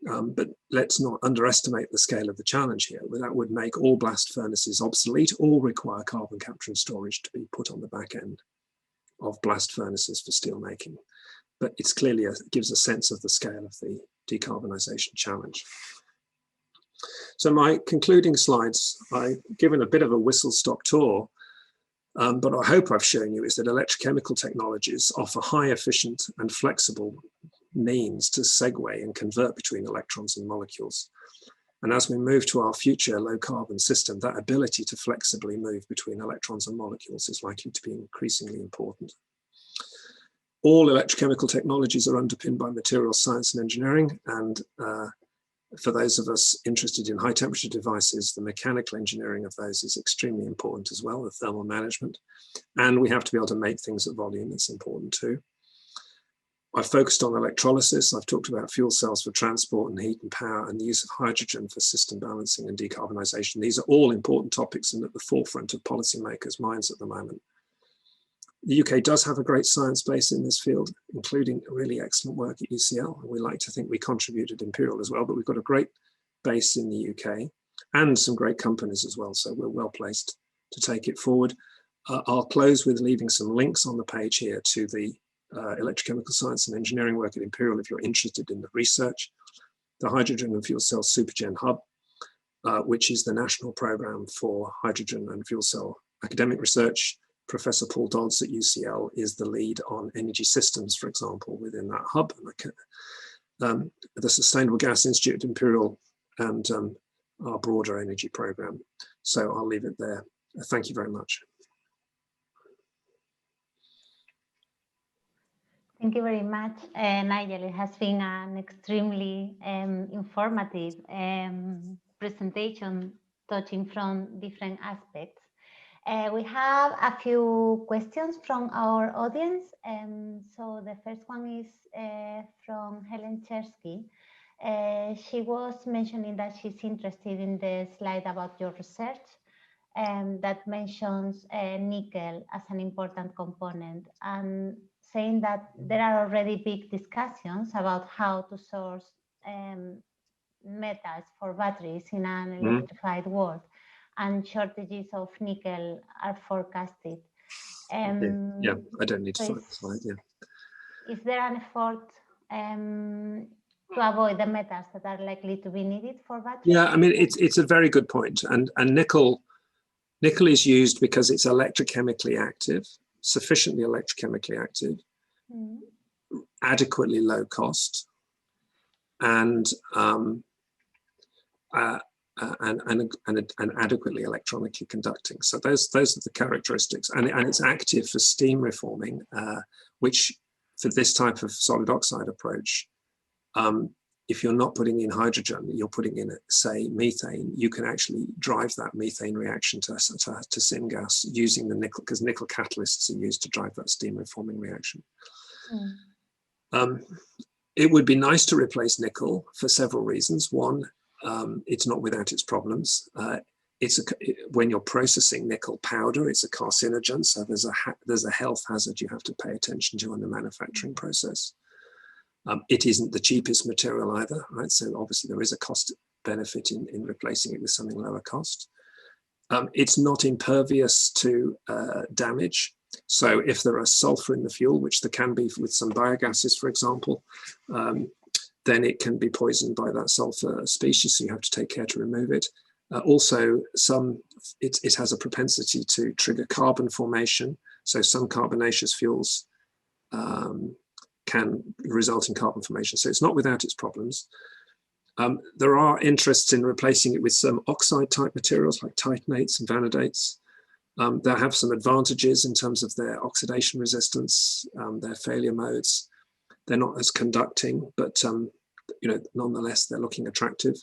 But let's not underestimate the scale of the challenge here. That would make all blast furnaces obsolete or require carbon capture and storage to be put on the back end of blast furnaces for steel making. But it's clearly gives a sense of the scale of the decarbonisation challenge. So my concluding slides, I've given a bit of a whistle-stop tour, but I hope I've shown you is that electrochemical technologies offer high efficient and flexible means to segue and convert between electrons and molecules. And as we move to our future low carbon system, that ability to flexibly move between electrons and molecules is likely to be increasingly important. All electrochemical technologies are underpinned by materials science and engineering, and for those of us interested in high temperature devices, the mechanical engineering of those is extremely important as well, the thermal management. And we have to be able to make things at volume, that's important too. I've focused on electrolysis. I've talked about fuel cells for transport and heat and power, and the use of hydrogen for system balancing and decarbonisation. These are all important topics and at the forefront of policymakers' minds at the moment. The UK does have a great science base in this field, including really excellent work at UCL. We like to think we contributed Imperial as well, but we've got a great base in the UK and some great companies as well. So we're well placed to take it forward. I'll close with leaving some links on the page here to the electrochemical science and engineering work at Imperial if you're interested in the research. The Hydrogen and Fuel Cell Supergen Hub, which is the national program for hydrogen and fuel cell academic research. Professor Paul Dodds at UCL is the lead on energy systems, for example, within that hub. The Sustainable Gas Institute at Imperial and our broader energy program. So I'll leave it there. Thank you very much. Thank you very much, Nigel. It has been an extremely informative presentation, touching from different aspects. We have a few questions from our audience. So the first one is from Helen Chersky. She was mentioning that she's interested in the slide about your research that mentions nickel as an important component, and saying that there are already big discussions about how to source metals for batteries in an electrified world, and shortages of nickel are forecasted. Yeah, I don't need to find the slide. Yeah. Is there an effort to avoid the metals that are likely to be needed for batteries? Yeah, I mean, it's a very good point. And nickel is used because it's electrochemically active, sufficiently electrochemically active, adequately low cost, and adequately electronically conducting. So those are the characteristics, and it's active for steam reforming, which for this type of solid oxide approach, if you're not putting in hydrogen, you're putting in, say, methane, you can actually drive that methane reaction to syngas using the nickel, because nickel catalysts are used to drive that steam reforming reaction. It would be nice to replace nickel for several reasons. One, it's not without its problems. When you're processing nickel powder, it's a carcinogen, so there's a health hazard you have to pay attention to in the manufacturing process. It isn't the cheapest material either, right? So obviously there is a cost benefit in replacing it with something lower cost. It's not impervious to damage. So if there are sulfur in the fuel, which there can be with some biogases, for example, then it can be poisoned by that sulfur species, so you have to take care to remove it. Also, it has a propensity to trigger carbon formation. So some carbonaceous fuels can result in carbon formation. So it's not without its problems. There are interests in replacing it with some oxide type materials like titanates and vanadates. They have some advantages in terms of their oxidation resistance, their failure modes. They're not as conducting, but nonetheless, they're looking attractive.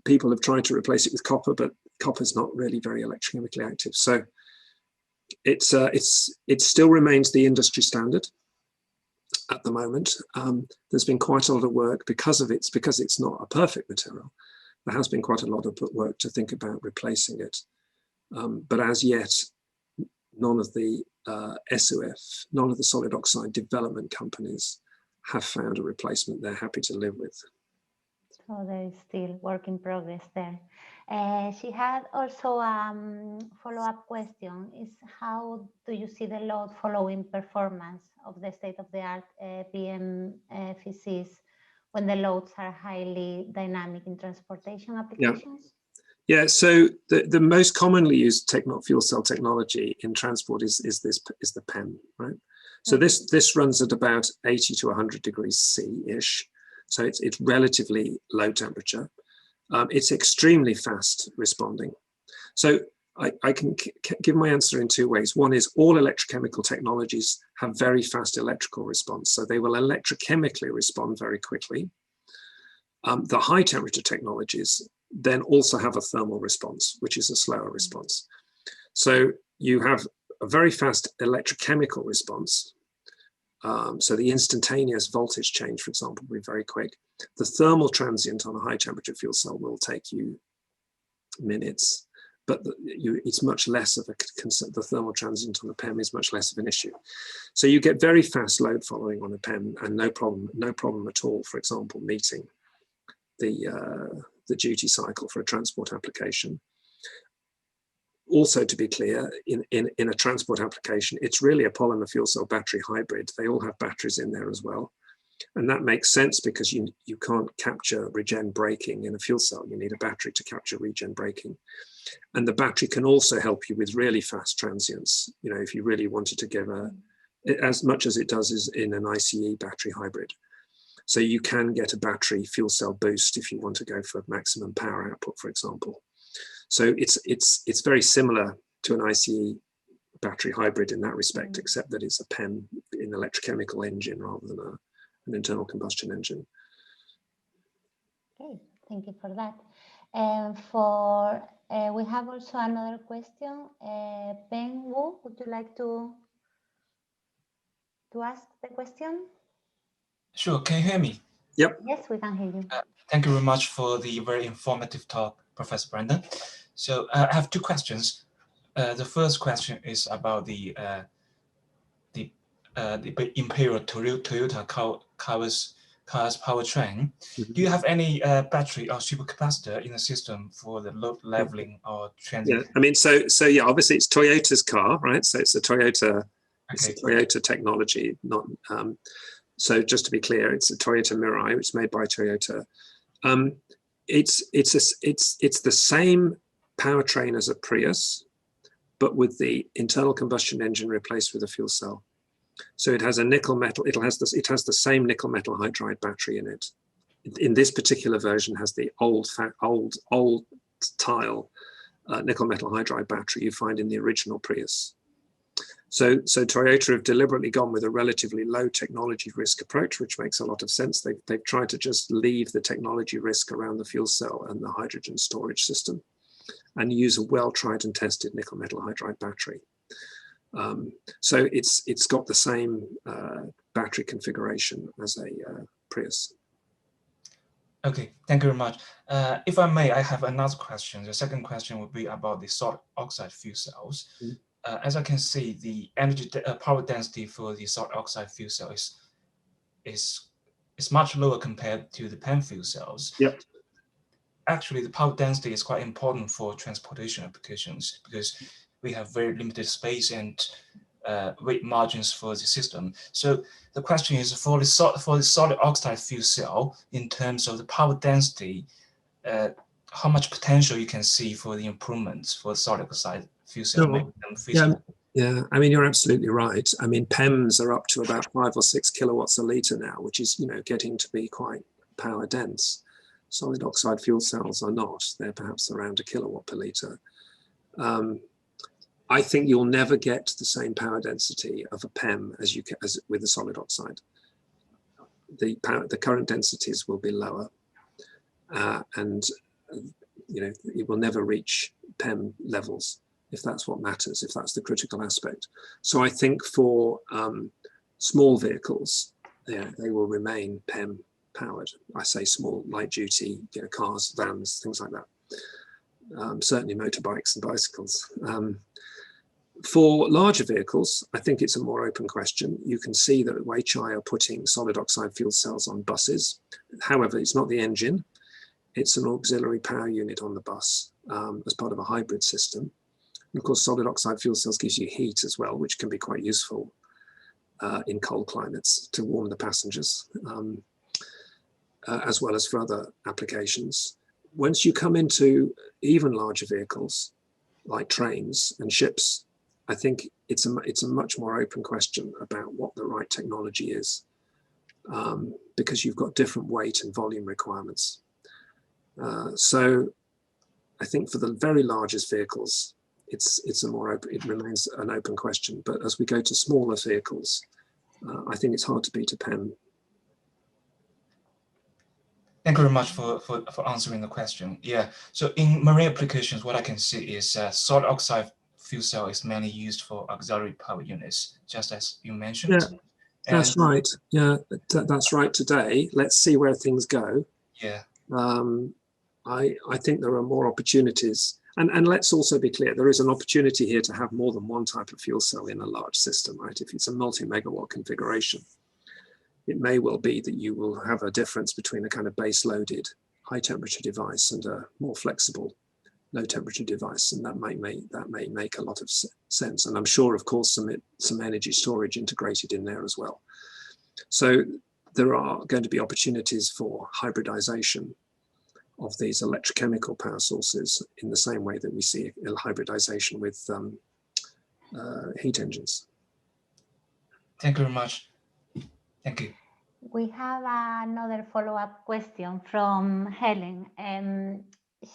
People have tried to replace it with copper, but copper's not really very electrochemically active. So it still remains the industry standard at the moment. There's been quite a lot of work because it's not a perfect material. There has been quite a lot of work to think about replacing it. But as yet, none of the SOF, none of the solid oxide development companies have found a replacement they're happy to live with. So there is still work in progress there. She had also a follow-up question, is how do you see the load following performance of the state-of-the-art PMFCs when the loads are highly dynamic in transportation applications? Yeah, so the most commonly used fuel cell technology in transport is the PEM, right? So this runs at about 80 to 100 degrees C-ish. So it's relatively low temperature. It's extremely fast responding. So I can give my answer in two ways. One is all electrochemical technologies have very fast electrical response. So they will electrochemically respond very quickly. The high temperature technologies then also have a thermal response, which is a slower response. So you have a very fast electrochemical response. So the instantaneous voltage change, for example, will be very quick. The thermal transient on a high temperature fuel cell will take you minutes, but it's much less of the thermal transient on the PEM is much less of an issue. So you get very fast load following on a PEM and no problem at all, for example, meeting the duty cycle for a transport application. Also, to be clear, in a transport application, it's really a polymer fuel cell battery hybrid. They all have batteries in there as well. And that makes sense because you can't capture regen braking in a fuel cell. You need a battery to capture regen braking. And the battery can also help you with really fast transients. You know, if you really wanted to give as much as it does is in an ICE battery hybrid. So you can get a battery fuel cell boost if you want to go for maximum power output, for example. So it's very similar to an ICE battery hybrid in that respect, except that it's a PEM in electrochemical engine rather than an internal combustion engine. Okay, thank you for that. We have also another question. Peng Wu, would you like to ask the question? Sure, can you hear me? Yep. Yes, we can hear you. Thank you very much for the very informative talk, Professor Brandon. So I have two questions. The first question is about the Imperial Toyota cars powertrain. Do you have any battery or supercapacitor in the system for the load leveling or transit? Yeah, I mean, so yeah, obviously it's Toyota's car, right? So it's a Toyota, it's a Toyota technology, not. So just to be clear, it's a Toyota Mirai, which is made by Toyota. It's the same powertrain as a Prius, but with the internal combustion engine replaced with a fuel cell. So it has a nickel metal. It has the same nickel metal hydride battery in it. In this particular version, has the old style nickel metal hydride battery you find in the original Prius. So Toyota have deliberately gone with a relatively low technology risk approach, which makes a lot of sense. They've tried to just leave the technology risk around the fuel cell and the hydrogen storage system, and use a well tried and tested nickel metal hydride battery. So it's got the same battery configuration as a Prius. Okay, thank you very much. If I may, I have another question. The second question would be about the solid oxide fuel cells. As I can see, the energy power density for the solid oxide fuel cell is much lower compared to the PEM fuel cells. Yep. Actually, the power density is quite important for transportation applications because we have very limited space and weight margins for the system. So the question is, for the solid oxide fuel cell, in terms of the power density, how much potential you can see for the improvements for solid oxide fuel cell? Sure. Yeah, I mean, you're absolutely right. I mean, PEMs are up to about 5 or 6 kilowatts a litre now, which is, getting to be quite power dense. Solid oxide fuel cells are not. They're perhaps around 1 kilowatt per litre. I think you'll never get the same power density of a PEM as with a solid oxide. The current densities will be lower, and it will never reach PEM levels, if that's what matters, if that's the critical aspect. So I think for small vehicles, they will remain PEM powered. I say small, light duty, cars, vans, things like that. Certainly motorbikes and bicycles. For larger vehicles, I think it's a more open question. You can see that Weichai are putting solid oxide fuel cells on buses. However, it's not the engine. It's an auxiliary power unit on the bus as part of a hybrid system. And of course, solid oxide fuel cells gives you heat as well, which can be quite useful in cold climates to warm the passengers, as well as for other applications. Once you come into even larger vehicles, like trains and ships, I think it's a much more open question about what the right technology is, because you've got different weight and volume requirements. So I think for the very largest vehicles, it remains an open question. But as we go to smaller vehicles, I think it's hard to beat a PEM. Thank you very much for answering the question. Yeah, so in marine applications, what I can see is solid oxide fuel cell is mainly used for auxiliary power units, just as you mentioned. Yeah, that's right. Yeah, that's right today. Let's see where things go. Yeah. I think there are more opportunities. And let's also be clear, there is an opportunity here to have more than one type of fuel cell in a large system, right? If it's a multi-megawatt configuration, it may well be that you will have a difference between a kind of base-loaded high-temperature device and a more flexible low-temperature device, and that may make a lot of sense. And I'm sure, of course, some energy storage integrated in there as well. So there are going to be opportunities for hybridization of these electrochemical power sources in the same way that we see hybridization with heat engines. Thank you very much. Thank you. We have another follow-up question from Helen.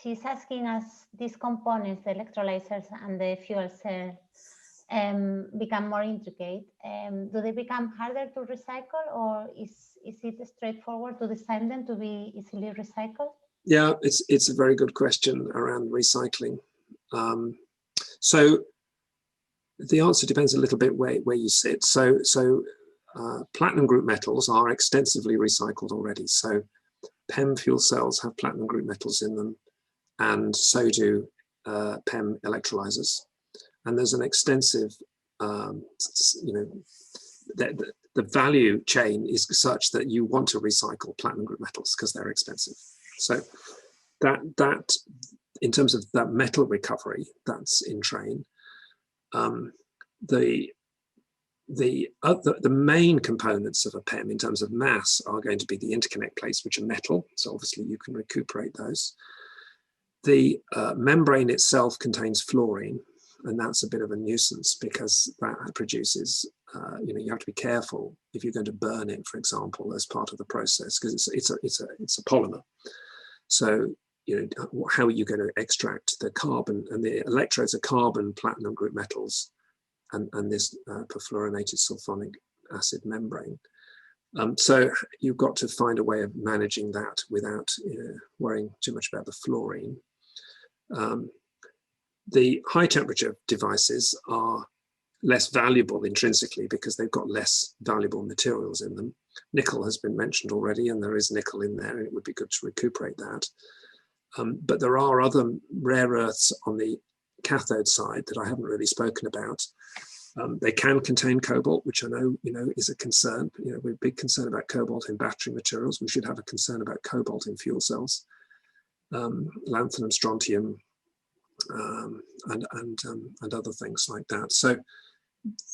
She's asking us, these components, the electrolysers and the fuel cell, become more intricate. Do they become harder to recycle, or is it straightforward to design them to be easily recycled? Yeah, it's a very good question around recycling. So the answer depends a little bit where you sit. So platinum group metals are extensively recycled already. So PEM fuel cells have platinum group metals in them, and so do PEM electrolysers. And there's an extensive, the value chain is such that you want to recycle platinum group metals because they're expensive. So that in terms of that metal recovery, that's in train. The main components of a PEM in terms of mass are going to be the interconnect plates, which are metal. So obviously you can recuperate those. The membrane itself contains fluorine, and that's a bit of a nuisance because that produces, you have to be careful if you're going to burn it, for example, as part of the process, because it's a polymer. So how are you going to extract the carbon? And the electrodes are carbon platinum group metals, and this perfluorinated sulfonic acid membrane. So you've got to find a way of managing that without worrying too much about the fluorine. The high temperature devices are less valuable intrinsically because they've got less valuable materials in them. Nickel has been mentioned already, and there is nickel in there, and it would be good to recuperate that. But there are other rare earths on the cathode side that I haven't really spoken about. They can contain cobalt, which I know is a concern. We're a big concern about cobalt in battery materials. We should have a concern about cobalt in fuel cells. Lanthanum, strontium, and other things like that. So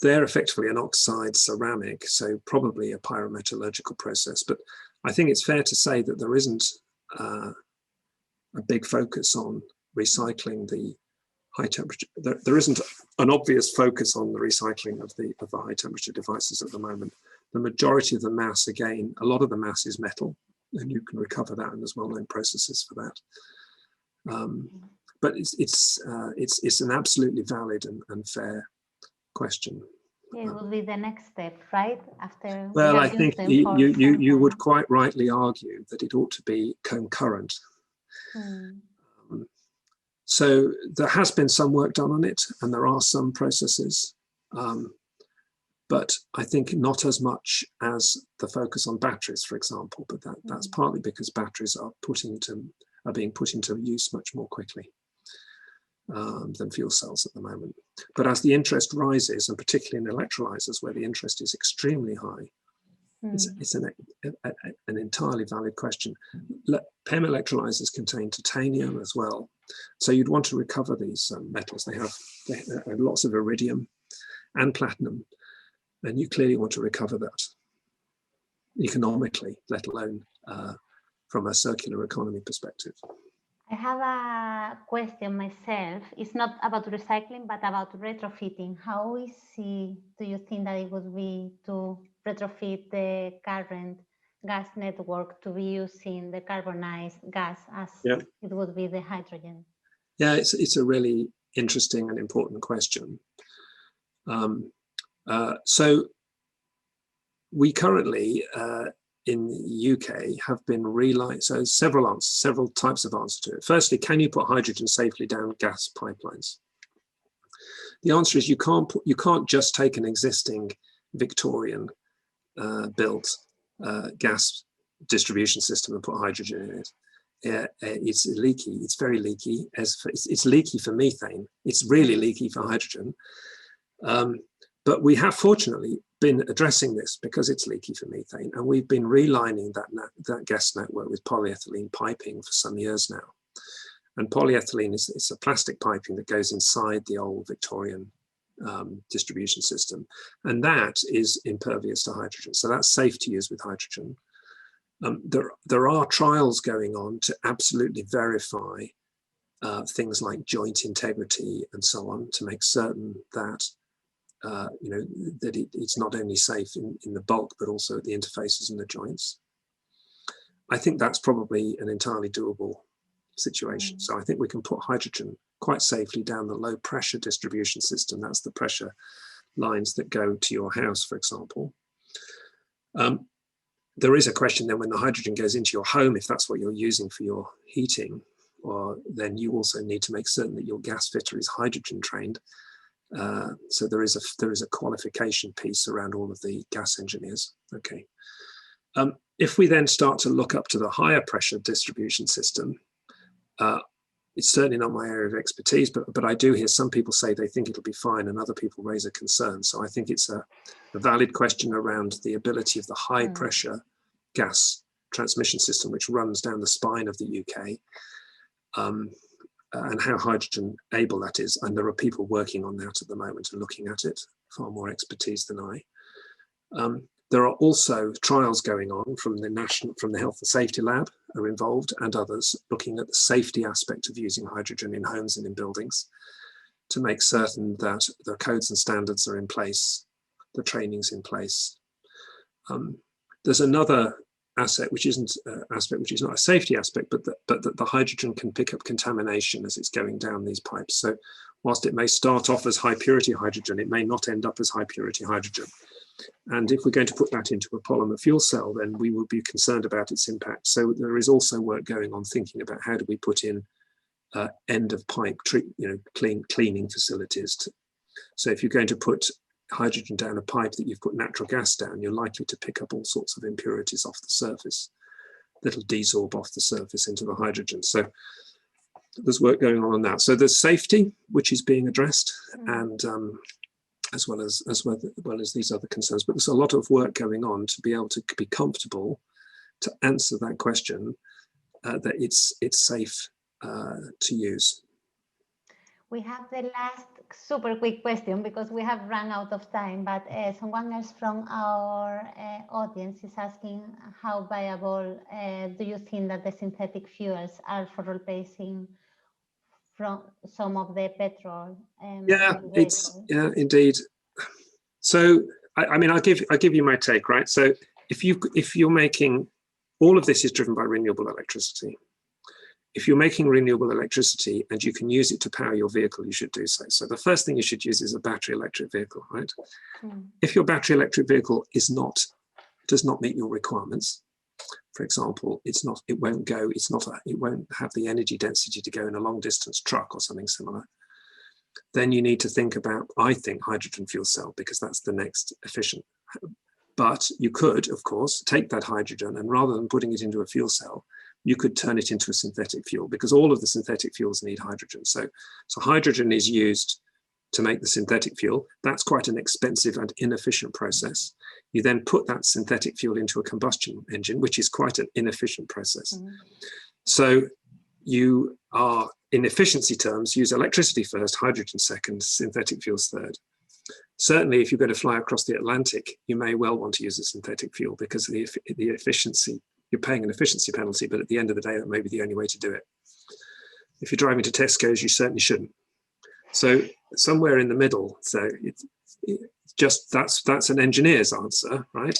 they're effectively an oxide ceramic, so probably a pyrometallurgical process. But I think it's fair to say that there isn't a big focus on recycling the high temperature. There isn't an obvious focus on the recycling of the high temperature devices at the moment. The majority of the mass, again, a lot of the mass is metal, and you can recover that, and there's well-known processes for that. But it's an absolutely valid and fair question. Yeah, it would be the next step, right? After. Well, I think you would quite rightly argue that it ought to be concurrent. So there has been some work done on it, and there are some processes, but I think not as much as the focus on batteries, for example. But that's partly because batteries are being put into use much more quickly than fuel cells at the moment. But as the interest rises, and particularly in electrolysers, where the interest is extremely high, it's an entirely valid question. PEM electrolysers contain titanium as well, so you'd want to recover these metals. They have lots of iridium and platinum, and you clearly want to recover that economically, let alone from a circular economy perspective. I have a question myself. It's not about recycling, but about retrofitting. How easy do you think that it would be to retrofit the current gas network to be using the carbonized gas as it would be the hydrogen? Yeah, it's a really interesting and important question. So we currently in the UK have been so several types of answers to it. Firstly, can you put hydrogen safely down gas pipelines? The answer is you can't just take an existing Victorian built gas distribution system and put hydrogen in it. It's leaky. It's very leaky. It's leaky for methane. It's really leaky for hydrogen. But we have fortunately been addressing this because it's leaky for methane, and we've been relining that gas network with polyethylene piping for some years now. And polyethylene is a plastic piping that goes inside the old Victorian distribution system, and that is impervious to hydrogen. So that's safe to use with hydrogen. There are trials going on to absolutely verify things like joint integrity and so on, to make certain that you know, that it's not only safe in the bulk, but also at the interfaces and the joints. I think that's probably an entirely doable situation. So I think we can put hydrogen quite safely down the low pressure distribution system. That's the pressure lines that go to your house, for example. There is a question then when the hydrogen goes into your home, if that's what you're using for your heating, or then you also need to make certain that your gas fitter is hydrogen trained. So there is a qualification piece around all of the gas engineers. Okay. If we then start to look up to the higher pressure distribution system, it's certainly not my area of expertise, but I do hear some people say they think it'll be fine and other people raise a concern. So I think it's a valid question around the ability of the high pressure gas transmission system, which runs down the spine of the UK, and how hydrogen able that is. And there are people working on that at the moment and looking at it, far more expertise than I. There are also trials going on from the Health and Safety Lab are involved, and others looking at the safety aspect of using hydrogen in homes and in buildings to make certain that the codes and standards are in place, the training's in place. There's another aspect which is not a safety aspect, but that the hydrogen can pick up contamination as it's going down these pipes. So whilst it may start off as high purity hydrogen, it may not end up as high purity hydrogen. And if we're going to put that into a polymer fuel cell, then we will be concerned about its impact. So there is also work going on thinking about how do we put in end of pipe cleaning facilities. So if you're going to put hydrogen down a pipe that you've put natural gas down, you're likely to pick up all sorts of impurities off the surface that'll desorb off the surface into the hydrogen. So there's work going on that. So there's safety, which is being addressed, and as well as these other concerns. But there's a lot of work going on to be able to be comfortable to answer that question, that it's safe to use. We have the last super quick question because we have run out of time, but someone else from our audience is asking how viable do you think that the synthetic fuels are for replacing from some of the petrol? Yeah, indeed. So I mean, I'll give you my take, right? So if you're making, all of this is driven by renewable electricity. If you're making renewable electricity and you can use it to power your vehicle, you should do so. So the first thing you should use is a battery electric vehicle, right? If your battery electric vehicle does not meet your requirements, for example, it won't have the energy density to go in a long distance truck or something similar, then you need to think about, I think, hydrogen fuel cell, because that's the next efficient. But you could, of course, take that hydrogen and rather than putting it into a fuel cell, you could turn it into a synthetic fuel, because all of the synthetic fuels need hydrogen. So hydrogen is used to make the synthetic fuel. That's quite an expensive and inefficient process. You then put that synthetic fuel into a combustion engine, which is quite an inefficient process. So you are, in efficiency terms, use electricity first, hydrogen second, synthetic fuels third. Certainly, if you're going to fly across the Atlantic, you may well want to use a synthetic fuel because the efficiency, you're paying an efficiency penalty, but at the end of the day, that may be the only way to do it. If you're driving to Tesco's, you certainly shouldn't. So somewhere in the middle, so it's just, that's an engineer's answer, right?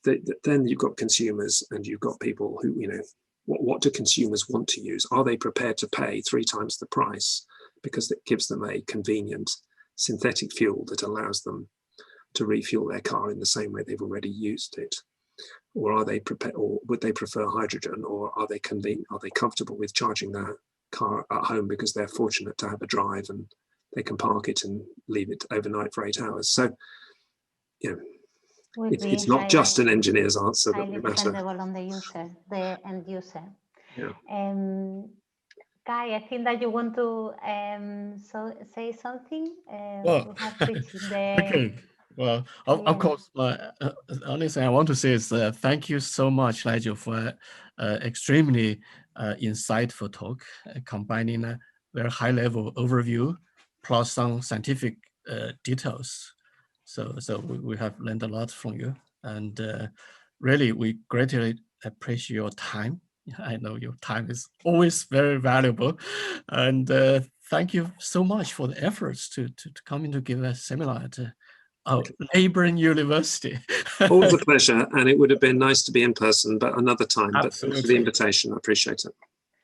Then you've got consumers and you've got people who, you know, what do consumers want to use? Are they prepared to pay 3 times the price because it gives them a convenient synthetic fuel that allows them to refuel their car in the same way they've already used it? Or are they prepared, or would they prefer hydrogen, or are they comfortable with charging their car at home because they're fortunate to have a drive and they can park it and leave it overnight for 8 hours? So, you know, it's not just an engineer's answer that would matter. Dependable on the user, the end user. Yeah. Kai, I think that you want to say something. Well, we have reached the okay. Well, of course, the only thing I want to say is thank you so much, Nigel, for extremely insightful talk, combining a very high-level overview plus some scientific details. So we have learned a lot from you, and really we greatly appreciate your time. I know your time is always very valuable, and thank you so much for the efforts to come in to give a seminar at Oh, neighboring university. Always a pleasure, and it would have been nice to be in person, but another time. But thanks for the Absolutely. invitation. I appreciate it.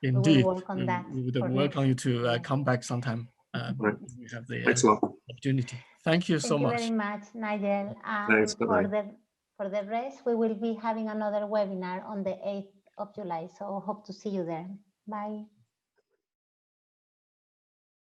Indeed. We will work on that. We would for welcome you next to year. come back sometime. Right. We have the Thanks a lot. opportunity. Thank you so Thank you much. very much, Nigel. Thanks, bye-bye. For the rest, we will be having another webinar on the 8th of July. So hope to see you there. Bye.